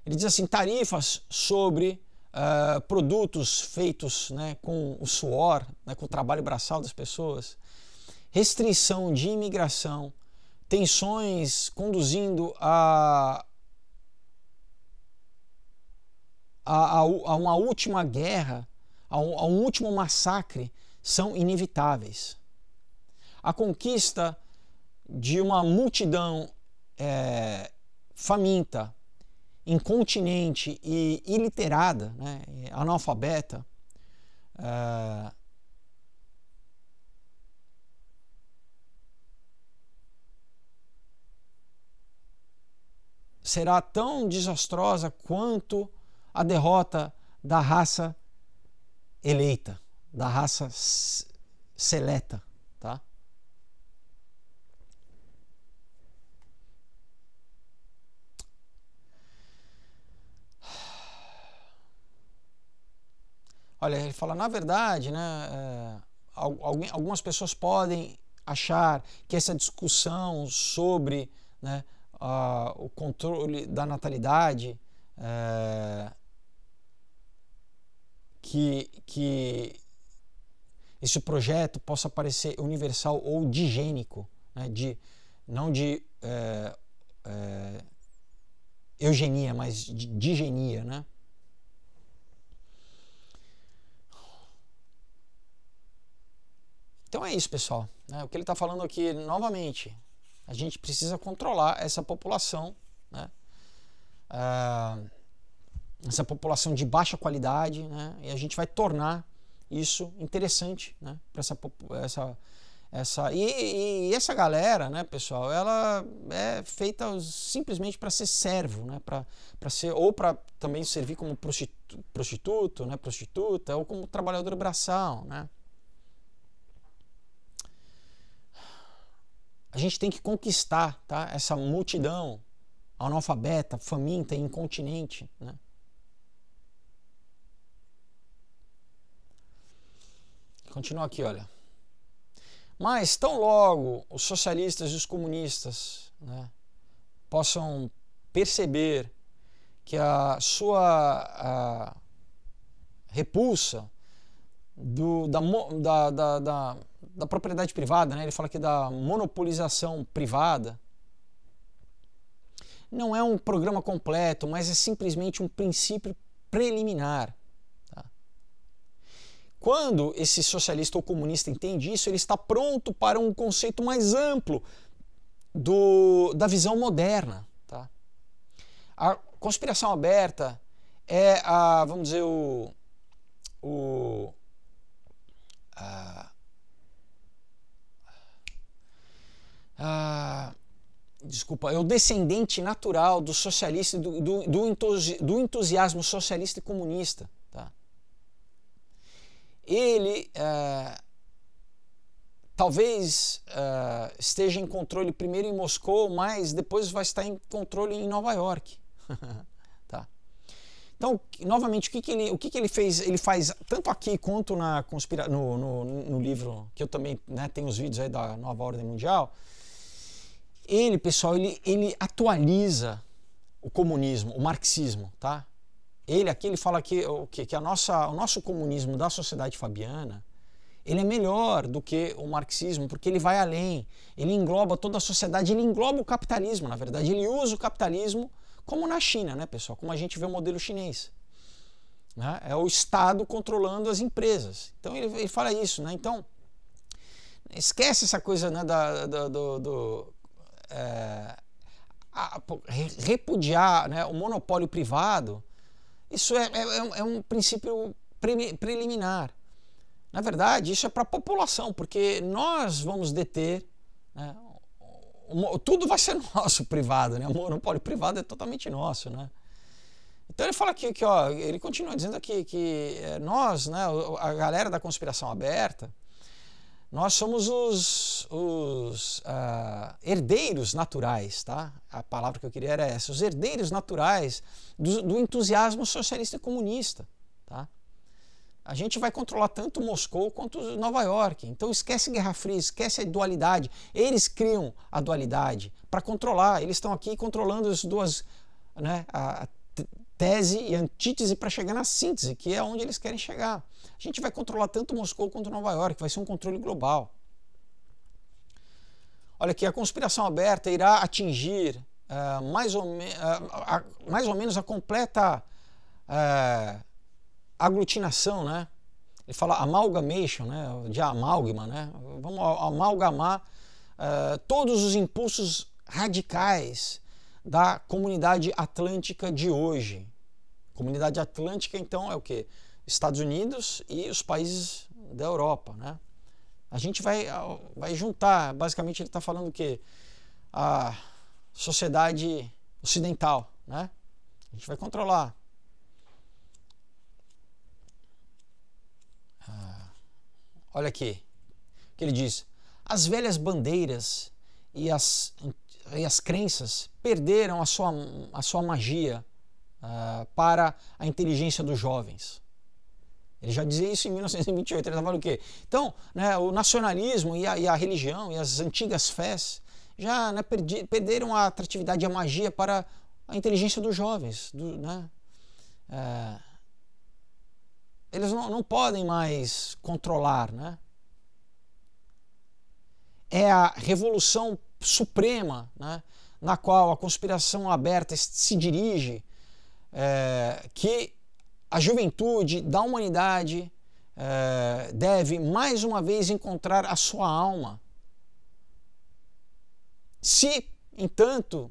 Ele diz assim, tarifas sobre produtos feitos, né, com o suor, né, com o trabalho braçal das pessoas, restrição de imigração, tensões conduzindo a uma última guerra, a um último massacre, são inevitáveis. A conquista de uma multidão faminta, incontinente e iliterada, né, analfabeta, será tão desastrosa quanto a derrota da raça eleita, da raça seleta, tá? Olha, ele fala, na verdade, né, algumas pessoas podem achar que essa discussão sobre, né, o controle da natalidade, que esse projeto possa parecer universal ou digênico, né, não de eugenia, mas de digenia, né? Então é isso, pessoal, né? O que ele está falando aqui, novamente, a gente precisa controlar essa população, né? Essa população de baixa qualidade, né? E a gente vai tornar isso interessante, né? Para e essa galera, né, pessoal, ela é feita simplesmente para ser servo, né? Para ser, ou para também servir como prostituto, né? Prostituta, ou como trabalhador braçal, né? A gente tem que conquistar, tá, essa multidão analfabeta, faminta e incontinente, né? Continua aqui, olha. Mas tão logo os socialistas e os comunistas, né, possam perceber que a sua repulsa da propriedade privada, né? Ele fala aqui da monopolização privada, não é um programa completo, mas é simplesmente um princípio preliminar. Tá? Quando esse socialista ou comunista entende isso, ele está pronto para um conceito mais amplo da visão moderna. Tá? A conspiração aberta é vamos dizer, desculpa, é o descendente natural do socialista, do entusiasmo socialista e comunista. Tá? Ele talvez esteja em controle primeiro em Moscou, mas depois vai estar em controle em Nova York. Tá? Então, novamente, o que ele fez? Ele faz tanto aqui quanto no livro, que eu também, né, tenho os vídeos aí da Nova Ordem Mundial. Ele, pessoal, ele atualiza o comunismo, o marxismo, tá? Ele aqui, ele fala que o nosso comunismo da sociedade fabiana, ele é melhor do que o marxismo, porque ele vai além, ele engloba toda a sociedade, ele engloba o capitalismo, na verdade, ele usa o capitalismo como na China, né, pessoal? Como a gente vê o modelo chinês. Né? É o Estado controlando as empresas. Então ele fala isso, né? Então, esquece essa coisa, né, repudiar, né, o monopólio privado. Isso é um princípio preliminar. Na verdade, isso é para a população, porque nós vamos deter, né, tudo vai ser nosso privado, né? O monopólio privado é totalmente nosso, né? Então ele fala aqui, ó, ele continua dizendo aqui que nós, né, a galera da conspiração aberta, nós somos os herdeiros naturais, tá? A palavra que eu queria era essa, os herdeiros naturais do entusiasmo socialista e comunista, tá? A gente vai controlar tanto Moscou quanto Nova York. Então esquece Guerra Fria, esquece a dualidade. Eles criam a dualidade para controlar. Eles estão aqui controlando as duas, né, a tese e antítese para chegar na síntese, que é onde eles querem chegar. A gente vai controlar tanto Moscou quanto Nova York, vai ser um controle global. Olha aqui, a conspiração aberta irá atingir mais ou menos a completa aglutinação, né? Ele fala amalgamation, né? De amálgama, né? Vamos amalgamar todos os impulsos radicais da comunidade atlântica de hoje. Comunidade atlântica, então, é o quê? Estados Unidos e os países da Europa, né? A gente vai juntar, basicamente ele está falando o quê? A sociedade ocidental, né? A gente vai controlar. Olha aqui, o que ele diz. As velhas bandeiras e as crenças perderam a sua magia para a inteligência dos jovens. Ele já dizia isso em 1928, ele estava falando o quê? Então, né, o nacionalismo e a religião e as antigas fés já, né, perderam a atratividade e a magia para a inteligência dos jovens. Né? Eles não podem mais controlar. Né? É a revolução suprema, né, na qual a conspiração aberta se dirige, que a juventude da humanidade deve mais uma vez encontrar a sua alma. Se, entanto,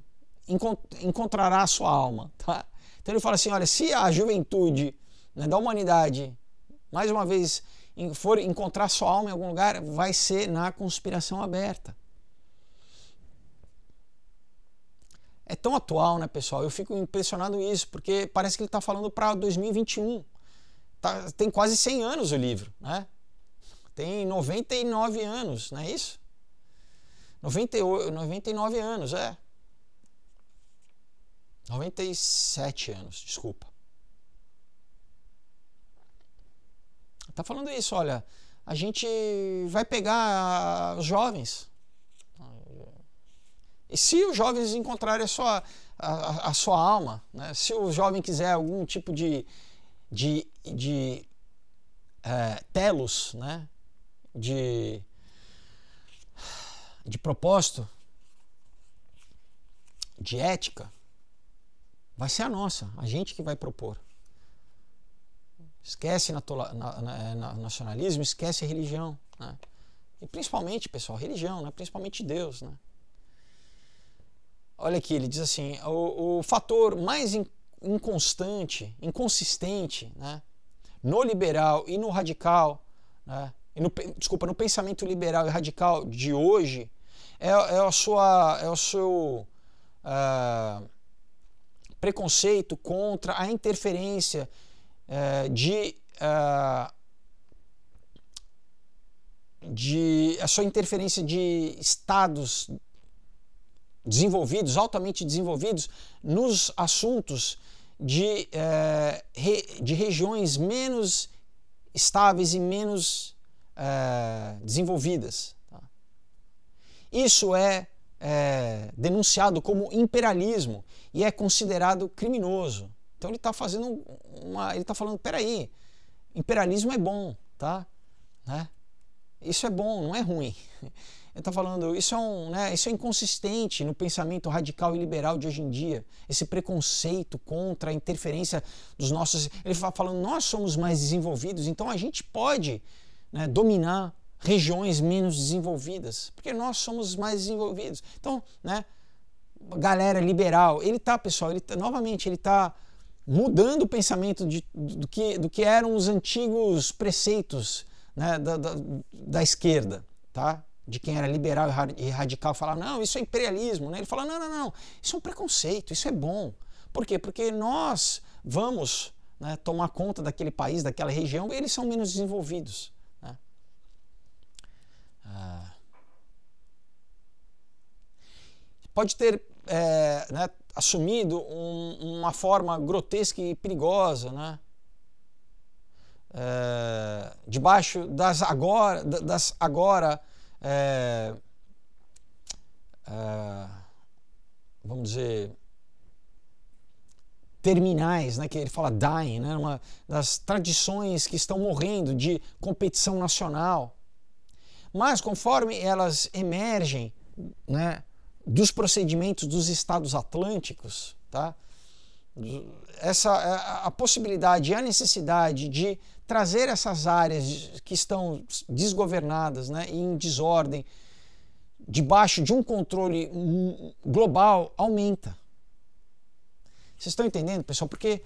encontrará a sua alma. Tá? Então ele fala assim, olha, se a juventude, né, da humanidade mais uma vez for encontrar sua alma em algum lugar, vai ser na conspiração aberta. É tão atual, né, pessoal? Eu fico impressionado com isso, porque parece que ele está falando para 2021. Tem quase 100 anos o livro, né? Tem 99 anos, não é isso? 99 anos, 97 anos, desculpa. Está falando isso, olha, a gente vai pegar os jovens. E se os jovens encontrarem a sua alma, né? Se o jovem quiser algum tipo de telos, né? de propósito, de ética, vai ser a gente que vai propor. Esquece nacionalismo, esquece a religião. Né? E principalmente, pessoal, religião, né? Principalmente Deus. Né? Olha aqui, ele diz assim, o fator mais inconsistente, né, no liberal e no radical, né, no pensamento liberal e radical de hoje, é o seu preconceito contra a interferência a sua interferência de estados desenvolvidos, altamente desenvolvidos, nos assuntos de regiões menos estáveis e menos desenvolvidas. Tá? Isso é denunciado como imperialismo e é considerado criminoso. Então ele está fazendo ele está falando, peraí, imperialismo é bom, tá? Né? Isso é bom, não é ruim. Ele está falando, isso é inconsistente no pensamento radical e liberal de hoje em dia. Esse preconceito contra a interferência dos nossos... Ele está falando, nós somos mais desenvolvidos, então a gente pode, né, dominar regiões menos desenvolvidas, porque nós somos mais desenvolvidos. Então, né, galera liberal, pessoal, novamente, ele está mudando o pensamento do que eram os antigos preceitos, né, da esquerda, tá? De quem era liberal e radical, falar, não, isso é imperialismo, né? Ele fala, não, isso é um preconceito, isso é bom. Por quê? Porque nós vamos, né, tomar conta daquele país, daquela região, e eles são menos desenvolvidos. Né? Pode ter né, assumido uma forma grotesca e perigosa, né? Debaixo das agora vamos dizer, terminais, né, que ele fala dying, né, uma das tradições que estão morrendo de competição nacional. Mas conforme elas emergem, né, dos procedimentos dos estados atlânticos, tá? A possibilidade e a necessidade de trazer essas áreas que estão desgovernadas, né, e em desordem, debaixo de um controle global, aumenta. Vocês estão entendendo, pessoal? Porque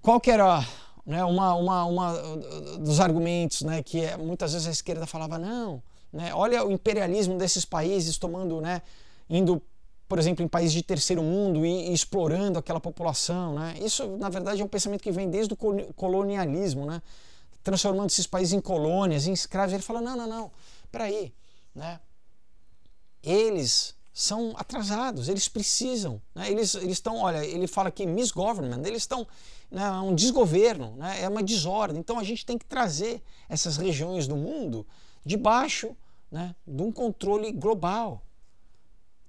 qual que era, né, uma dos argumentos, né, que muitas vezes a esquerda falava, não, né, olha o imperialismo desses países tomando, né, indo, por exemplo, em países de terceiro mundo e explorando aquela população, né? Isso, na verdade, é um pensamento que vem desde o colonialismo, né? Transformando esses países em colônias, em escravos. Ele fala, não, peraí, né? Eles são atrasados, eles precisam, né? Eles estão, olha, ele fala aqui misgovernment, eles estão, né, um desgoverno, né? É uma desordem. Então a gente tem que trazer essas regiões do mundo debaixo, né, de um controle global.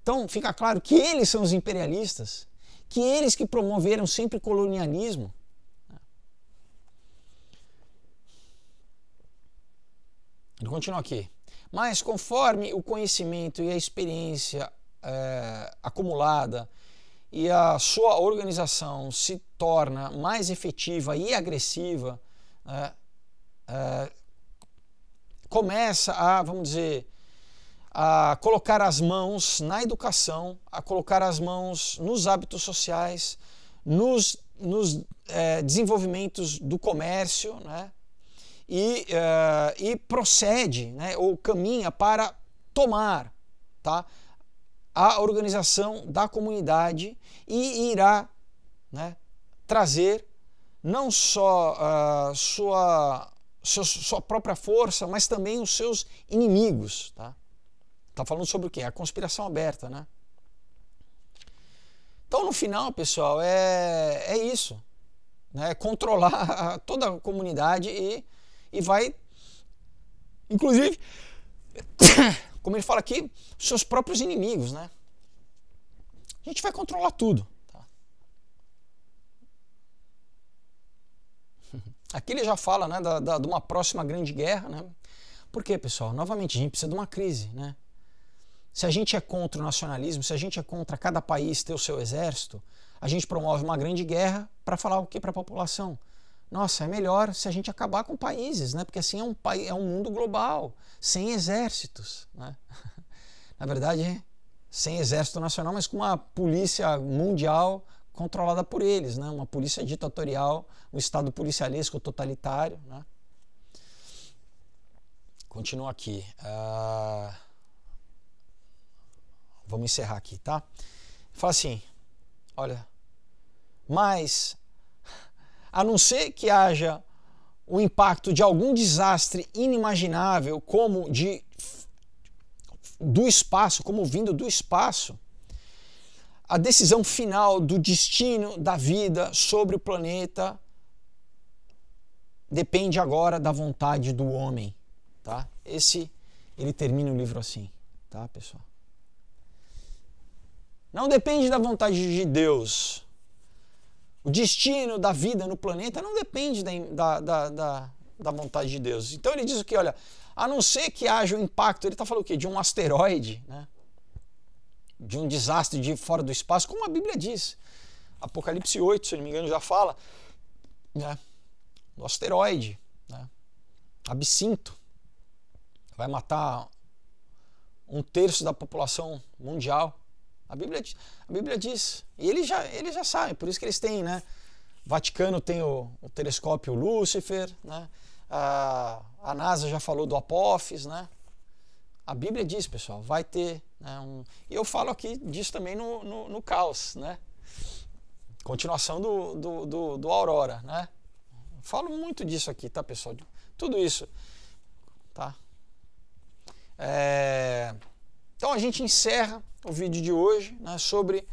Então fica claro que eles são os imperialistas, que eles que promoveram sempre o colonialismo. Ele continua aqui. Mas conforme o conhecimento e a experiência acumulada e a sua organização se torna mais efetiva e agressiva, começa a, vamos dizer, a colocar as mãos na educação, a colocar as mãos nos hábitos sociais, nos desenvolvimentos do comércio, né? E procede, né, ou caminha para tomar, tá, a organização da comunidade e irá, né, trazer não só sua própria força, mas também os seus inimigos. Tá? Tá falando sobre o quê? A conspiração aberta, né? Então, no final, pessoal, é isso, né? Controlar toda a comunidade e vai, inclusive, como ele fala aqui, seus próprios inimigos, né? A gente vai controlar tudo. Tá? Aqui ele já fala, né, de uma próxima grande guerra, né? Por quê, pessoal? Novamente, a gente precisa de uma crise, né? Se a gente é contra o nacionalismo, se a gente é contra cada país ter o seu exército, a gente promove uma grande guerra para falar o que para a população? Nossa, é melhor se a gente acabar com países, né? Porque assim é um mundo global, sem exércitos, né? Na verdade, sem exército nacional, mas com uma polícia mundial controlada por eles, né? Uma polícia ditatorial, um estado policialesco totalitário, né? Continua aqui. Vamos encerrar aqui, tá? Fala assim, olha, mas a não ser que haja o impacto de algum desastre inimaginável, como do espaço, como vindo do espaço, a decisão final do destino da vida sobre o planeta depende agora da vontade do homem, tá? Ele termina o livro assim, tá, pessoal? Não depende da vontade de Deus. O destino da vida no planeta não depende da vontade de Deus. Então ele diz o que? Olha, a não ser que haja um impacto, ele está falando o quê? De um asteroide, né? De um desastre de fora do espaço, como a Bíblia diz. Apocalipse 8, se eu não me engano, já fala, né? Do asteroide, né? Absinto. Vai matar 1/3 da população mundial. A Bíblia diz. E eles já sabem, por isso que eles têm, né? O Vaticano tem o telescópio Lúcifer, né? A NASA já falou do Apophis, né? A Bíblia diz, pessoal, vai ter, né, E eu falo aqui disso também no Caos, né? Continuação do Aurora, né? Falo muito disso aqui, tá, pessoal? Tudo isso, tá? Então a gente encerra o vídeo de hoje, né, sobre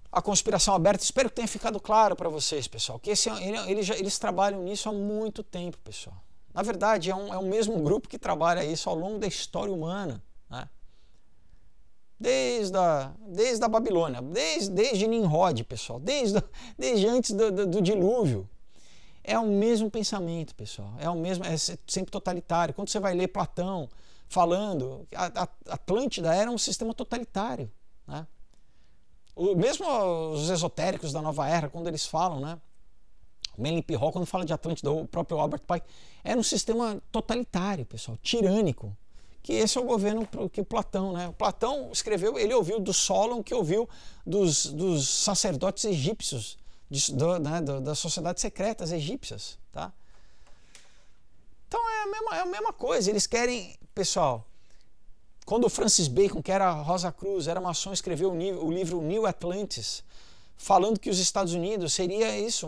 a conspiração aberta. Espero que tenha ficado claro para vocês, pessoal, que eles trabalham nisso há muito tempo, pessoal. Na verdade, é o mesmo grupo que trabalha isso ao longo da história humana, né? Desde a Babilônia, desde Nimrod, pessoal, desde antes do dilúvio. É o mesmo pensamento, pessoal. É sempre totalitário. Quando você vai ler Platão falando, a Atlântida era um sistema totalitário, né? Mesmo os esotéricos da Nova Era, quando eles falam, né? O Melvin Pirro, quando fala de Atlântida, o próprio Albert Pike, era um sistema totalitário, pessoal, tirânico. Que esse é o governo que o Platão, né? O Platão escreveu, ele ouviu do Solon, que ouviu dos sacerdotes egípcios, das sociedades secretas egípcias, tá? Então é a mesma coisa. Eles querem, pessoal, quando o Francis Bacon, que era Rosa Cruz, era maçom, escreveu o livro New Atlantis, falando que os Estados Unidos seria isso,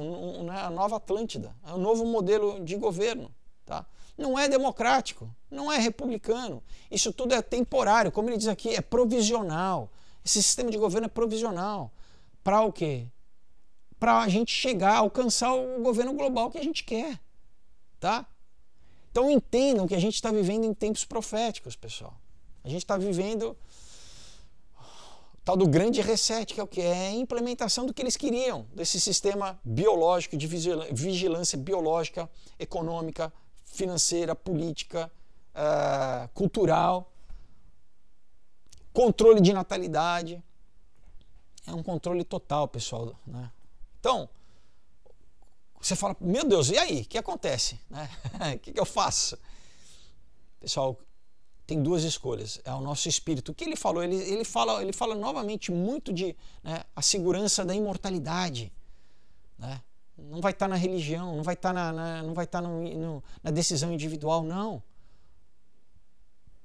a nova Atlântida, é um novo modelo de governo, tá? Não é democrático, não é republicano, isso tudo é temporário, como ele diz aqui, é provisional. Esse sistema de governo é provisional. Para o quê? Para a gente chegar, alcançar o governo global que a gente quer, tá? Então entendam que a gente está vivendo em tempos proféticos, pessoal. A gente está vivendo o tal do grande reset, que é o que? É a implementação do que eles queriam, desse sistema biológico, de vigilância biológica, econômica, financeira, política, cultural, controle de natalidade. É um controle total, pessoal, né? Então, você fala, meu Deus, e aí? O que acontece? Né? O que eu faço? Pessoal, tem duas escolhas. É o nosso espírito. O que ele falou? Ele fala novamente muito de, né, a segurança da imortalidade, né? Não vai estar na religião, não vai estar na decisão individual, não.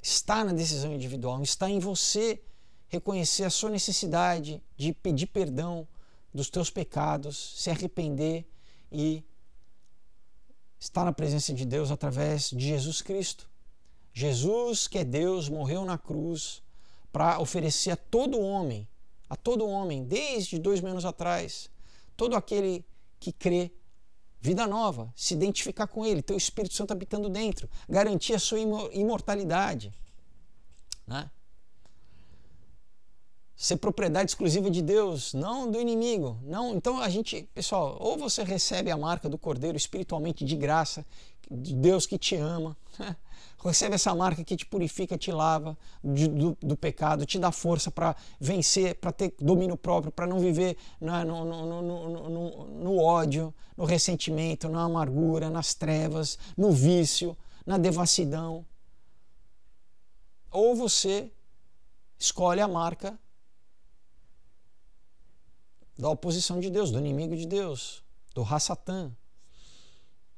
Está na decisão individual, está em você reconhecer a sua necessidade de pedir perdão dos teus pecados, se arrepender e estar na presença de Deus através de Jesus Cristo. Jesus, que é Deus, morreu na cruz para oferecer a todo homem, desde 2000 anos atrás, todo aquele que crê, vida nova, se identificar com Ele, ter o Espírito Santo habitando dentro, garantir a sua imortalidade, né? Ser propriedade exclusiva de Deus, não do inimigo. Não. Então a gente, pessoal, ou você recebe a marca do Cordeiro espiritualmente de graça, de Deus que te ama, recebe essa marca que te purifica, te lava do pecado, te dá força para vencer, para ter domínio próprio, para não viver no ódio, no ressentimento, na amargura, nas trevas, no vício, na devassidão. Ou você escolhe a marca da oposição de Deus, do inimigo de Deus, do Ra-Satã,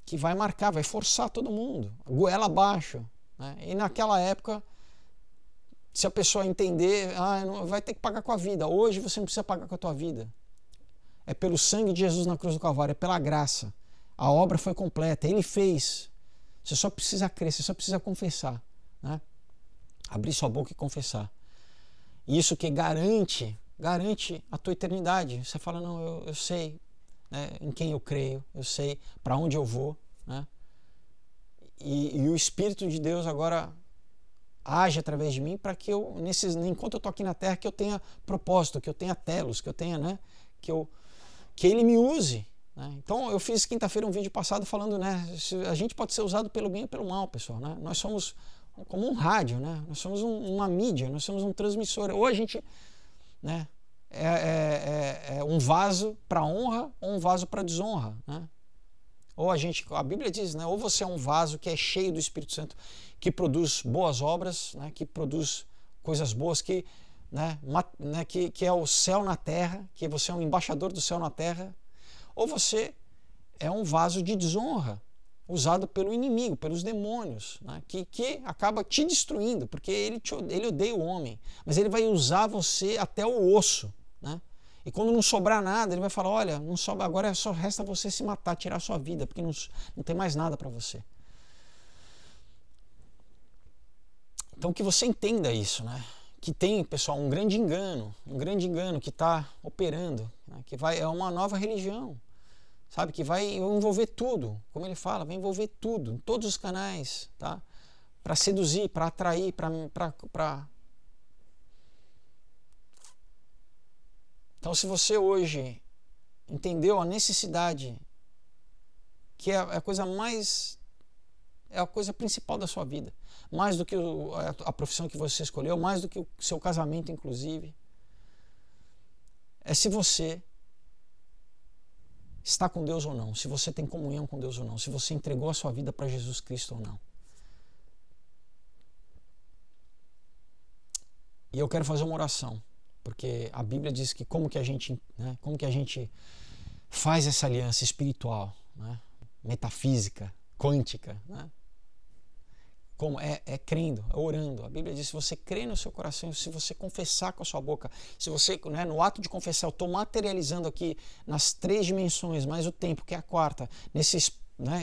que vai marcar, vai forçar todo mundo, goela abaixo, né? E naquela época, se a pessoa entender, vai ter que pagar com a vida. Hoje você não precisa pagar com a tua vida. É pelo sangue de Jesus na cruz do Calvário, é pela graça. A obra foi completa, Ele fez. Você só precisa crer, você só precisa confessar, né? Abrir sua boca e confessar. Isso que garante a tua eternidade. Você fala, não, eu sei, né, em quem eu creio, eu sei para onde eu vou, né? E o Espírito de Deus agora age através de mim para que eu, enquanto eu estou aqui na Terra, que eu tenha propósito, que eu tenha telos, que eu tenha, né, que Ele me use. Né? Então eu fiz quinta-feira um vídeo passado falando, né, a gente pode ser usado pelo bem ou pelo mal, pessoal. Né? Nós somos como um rádio, né? Nós somos uma mídia, nós somos um transmissor. Ou a gente, né, é um vaso para honra ou um vaso para desonra. Né? Ou a Bíblia diz, né, ou você é um vaso que é cheio do Espírito Santo, que produz boas obras, né, que produz coisas boas, que é o céu na terra, que você é um embaixador do céu na terra, ou você é um vaso de desonra, usado pelo inimigo, pelos demônios, né, que acaba te destruindo, porque ele odeia o homem, mas ele vai usar você até o osso. Né? E quando não sobrar nada, ele vai falar, olha, não sobra, agora só resta você se matar, tirar a sua vida, porque não tem mais nada para você. Então que você entenda isso, né? Que tem, pessoal, um grande engano que está operando, né? Que é uma nova religião, sabe? Que vai envolver tudo, como ele fala, vai envolver tudo, em todos os canais, tá? Para seduzir, para atrair, para... Então, se você hoje entendeu a necessidade, que é a coisa mais, é a coisa principal da sua vida, mais do que a profissão que você escolheu, mais do que o seu casamento, inclusive, é se você está com Deus ou não, se você tem comunhão com Deus ou não, se você entregou a sua vida para Jesus Cristo ou não. E eu quero fazer uma oração. Porque a Bíblia diz que como que a gente faz essa aliança espiritual, né? Metafísica, quântica, né? Como é crendo, é orando. A Bíblia diz, se você crê no seu coração, se você confessar com a sua boca, se você, né, no ato de confessar, eu estou materializando aqui nas 3 dimensões, mais o tempo, que é a quarta, nesse, né,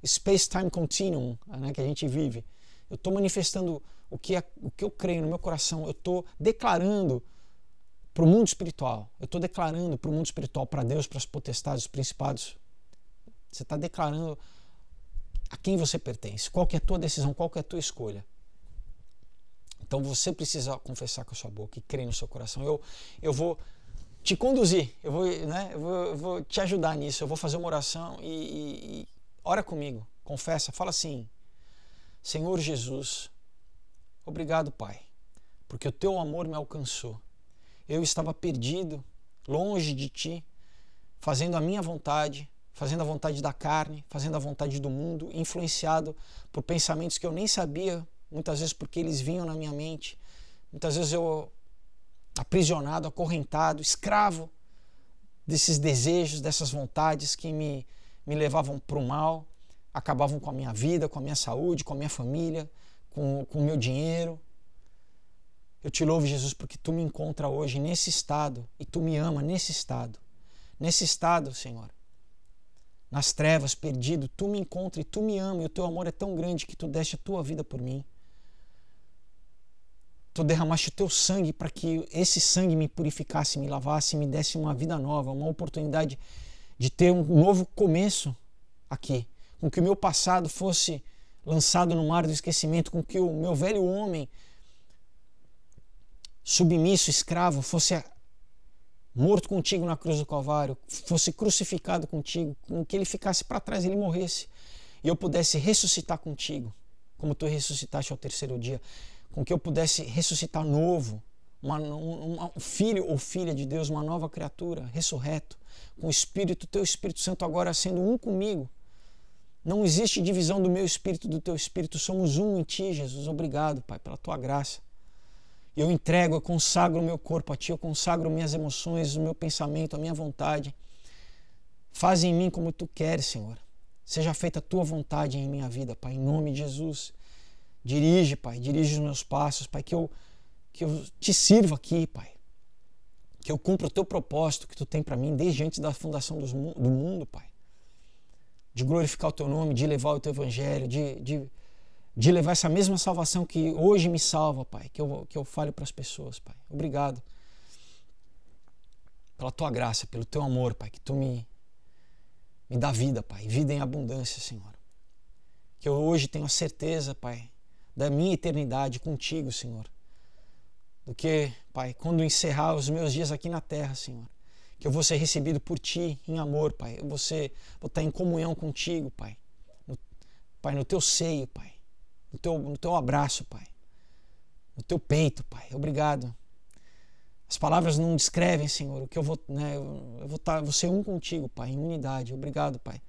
space-time continuum, né, que a gente vive. Eu estou manifestando o que eu creio no meu coração, eu estou declarando para o mundo espiritual, eu estou declarando para o mundo espiritual, para Deus, para as potestades, os principados. Você está declarando a quem você pertence, qual que é a tua decisão, qual que é a tua escolha. Então você precisa confessar com a sua boca e crer no seu coração. Eu vou te conduzir, eu vou te ajudar nisso, eu vou fazer uma oração e ora comigo, confessa, fala assim: Senhor Jesus, obrigado, Pai, porque o teu amor me alcançou. Eu estava perdido, longe de ti, fazendo a minha vontade, fazendo a vontade da carne, fazendo a vontade do mundo, influenciado por pensamentos que eu nem sabia, muitas vezes porque eles vinham na minha mente. Muitas vezes eu aprisionado, acorrentado, escravo desses desejos, dessas vontades que me levavam para o mal, acabavam com a minha vida, com a minha saúde, com a minha família, com o meu dinheiro. Eu te louvo, Jesus, porque tu me encontra hoje nesse estado e tu me ama nesse estado. Nesse estado, Senhor, nas trevas, perdido, tu me encontra e tu me ama e o teu amor é tão grande que tu deste a tua vida por mim. Tu derramaste o teu sangue para que esse sangue me purificasse, me lavasse, me desse uma vida nova, uma oportunidade de ter um novo começo aqui. Com que o meu passado fosse lançado no mar do esquecimento, com que o meu velho homem submisso, escravo, fosse morto contigo na cruz do Calvário, fosse crucificado contigo, com que ele ficasse para trás, ele morresse, e eu pudesse ressuscitar contigo, como tu ressuscitaste ao 3º dia, com que eu pudesse ressuscitar novo, um filho ou filha de Deus, uma nova criatura, ressurreto, com o Espírito, teu Espírito Santo agora sendo um comigo. Não existe divisão do meu Espírito e do teu Espírito, somos um em ti, Jesus. Obrigado, Pai, pela tua graça. Eu entrego, eu consagro o meu corpo a ti, eu consagro minhas emoções, o meu pensamento, a minha vontade. Faz em mim como tu queres, Senhor. Seja feita a tua vontade em minha vida, Pai, em nome de Jesus. Dirige, Pai, dirige os meus passos, Pai, que eu te sirva aqui, Pai. Que eu cumpra o teu propósito que tu tem para mim desde antes da fundação do mundo, Pai. De glorificar o teu nome, de levar o teu evangelho, de levar essa mesma salvação que hoje me salva, Pai, que eu fale para as pessoas, Pai. Obrigado pela tua graça, pelo teu amor, Pai, que tu me dá vida, Pai, vida em abundância, Senhor. Que eu hoje tenho a certeza, Pai, da minha eternidade contigo, Senhor. Do que, Pai, quando encerrar os meus dias aqui na terra, Senhor, que eu vou ser recebido por Ti em amor, Pai. Vou estar em comunhão contigo, Pai. Pai, no Teu seio, Pai. No teu abraço, Pai. No Teu peito, Pai. Obrigado. As palavras não descrevem, Senhor, o que eu vou, né? Vou ser um contigo, Pai, em unidade. Obrigado, Pai.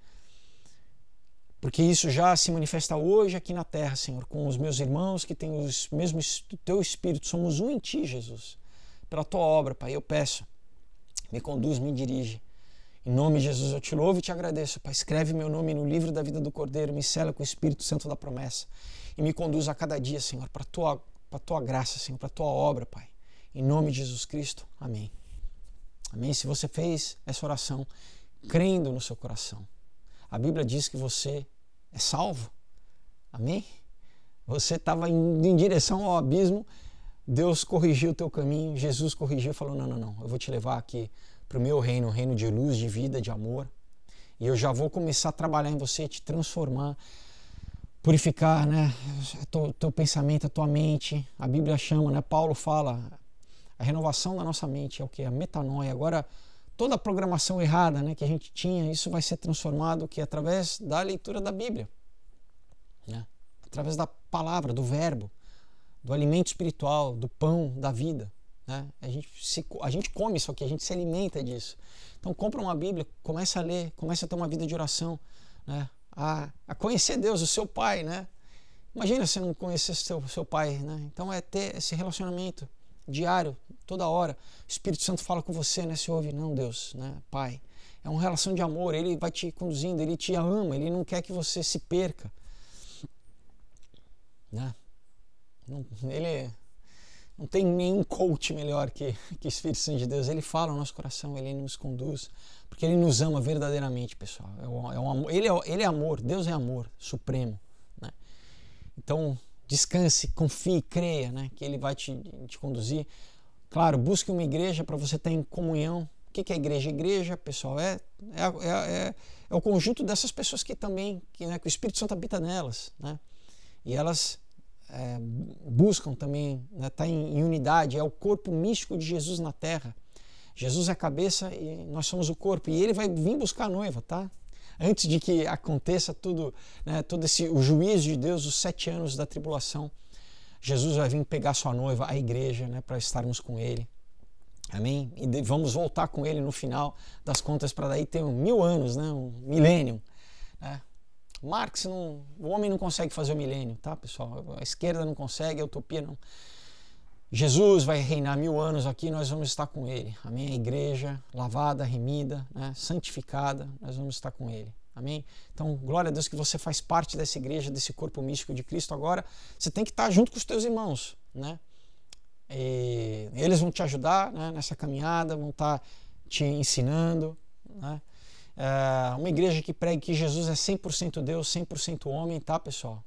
Porque isso já se manifesta hoje aqui na terra, Senhor, com os meus irmãos que têm os mesmos Teu Espírito. Somos um em Ti, Jesus. Pela Tua obra, Pai, eu peço. Me conduz, me dirige. Em nome de Jesus eu te louvo e te agradeço, Pai. Escreve meu nome no livro da vida do Cordeiro, me sela com o Espírito Santo da promessa e me conduz a cada dia, Senhor, para a Tua graça, Senhor, para a Tua obra, Pai. Em nome de Jesus Cristo, amém. Amém. Se você fez essa oração crendo no seu coração, a Bíblia diz que você é salvo. Amém? Você estava indo em direção ao abismo, Deus corrigiu o teu caminho, Jesus corrigiu e falou, não, eu vou te levar aqui para o meu reino, um reino de luz, de vida, de amor, e eu já vou começar a trabalhar em você, te transformar, purificar, né, teu pensamento, a tua mente. A Bíblia chama, né, Paulo fala, a renovação da nossa mente é o que? A metanoia. Agora, toda a programação errada, né, que a gente tinha, isso vai ser transformado que através da leitura da Bíblia, né, através da palavra, do verbo, do alimento espiritual, do pão da vida, né? A gente come isso aqui, a gente se alimenta disso. Então compra uma Bíblia, começa a ler, começa a ter uma vida de oração, né? A conhecer Deus, o seu Pai, né? Imagina se não conhecesse seu Pai, né? Então é ter esse relacionamento diário, toda hora. O Espírito Santo fala com você, né? Você ouve, não, Deus, né? Pai. É uma relação de amor, Ele vai te conduzindo, Ele te ama, Ele não quer que você se perca, né? Ele não tem nenhum coach melhor que o Espírito Santo de Deus. Ele fala no nosso coração, Ele nos conduz, porque Ele nos ama verdadeiramente, pessoal. Ele é amor, Deus é amor supremo, né? Então, descanse, confie, creia, né, que Ele vai te conduzir. Claro, busque uma igreja para você estar em comunhão. O que é igreja? Igreja, pessoal, é o conjunto dessas pessoas que também, né, que o Espírito Santo habita nelas, né? E elas buscam também, né, tá em unidade, é o corpo místico de Jesus na terra. Jesus é a cabeça e nós somos o corpo, e Ele vai vir buscar a noiva, tá? Antes de que aconteça tudo, né, o juízo de Deus, os 7 anos da tribulação, Jesus vai vir pegar sua noiva, a igreja, né, para estarmos com Ele. Amém? E vamos voltar com Ele no final das contas, para daí ter 1000 anos, né, um milênio, né? Marx, o homem não consegue fazer o milênio, tá, pessoal? A esquerda não consegue, a utopia não. Jesus vai reinar 1000 anos aqui, nós vamos estar com Ele. Amém? A igreja lavada, remida, né, santificada, nós vamos estar com Ele. Amém? Então, glória a Deus que você faz parte dessa igreja, desse corpo místico de Cristo. Agora, você tem que estar junto com os teus irmãos, né? E eles vão te ajudar, né, nessa caminhada, vão estar te ensinando, né? Uma igreja que pregue que Jesus é 100% Deus, 100% homem, tá, pessoal?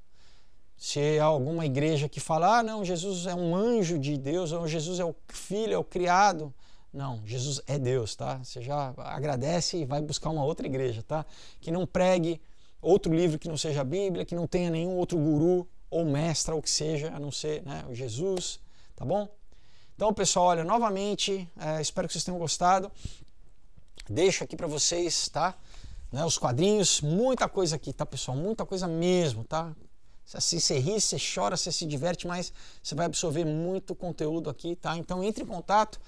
Se há alguma igreja que fala, não, Jesus é um anjo de Deus, ou Jesus é o filho, é o criado. Não, Jesus é Deus, tá? Você já agradece e vai buscar uma outra igreja, tá? Que não pregue outro livro que não seja a Bíblia, que não tenha nenhum outro guru ou mestre, ou que seja, a não ser, né, o Jesus, tá bom? Então, pessoal, olha, novamente, espero que vocês tenham gostado. Deixo aqui para vocês, tá? Né, os quadrinhos, muita coisa aqui, tá, pessoal? Muita coisa mesmo, tá? Se você ri, você chora, você se diverte, mas você vai absorver muito conteúdo aqui, tá? Então entre em contato,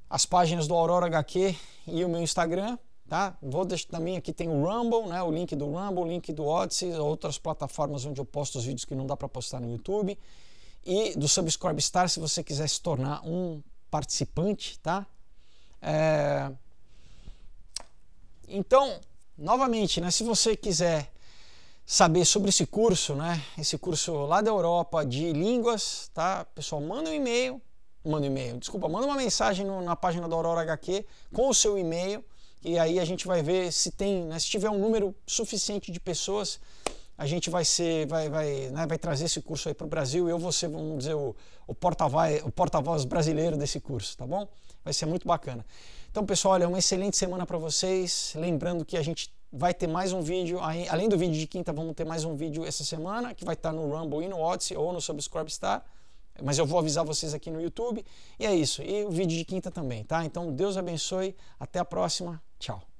as páginas do Aurora HQ e o meu Instagram, tá? Vou deixar também aqui, tem o Rumble, né? O link do Rumble, o link do Odyssey, outras plataformas onde eu posto os vídeos que não dá para postar no YouTube, e do Subscribestar, se você quiser se tornar um participante, tá? Então, novamente, né, se você quiser saber sobre esse curso, né, esse curso lá da Europa de línguas, tá, pessoal, manda uma mensagem na página da Aurora HQ com o seu e-mail, e aí a gente vai ver se tem, né, se tiver um número suficiente de pessoas, a gente vai trazer esse curso aí para o Brasil, e eu vou ser, vamos dizer, o porta-voz brasileiro desse curso, tá bom? Vai ser muito bacana. Então, pessoal, olha, uma excelente semana para vocês. Lembrando que a gente vai ter mais um vídeo, além do vídeo de quinta, vamos ter mais um vídeo essa semana, que vai estar no Rumble e no Odyssey, ou no Subscribestar, mas eu vou avisar vocês aqui no YouTube, e é isso, e o vídeo de quinta também, tá? Então, Deus abençoe, até a próxima, tchau!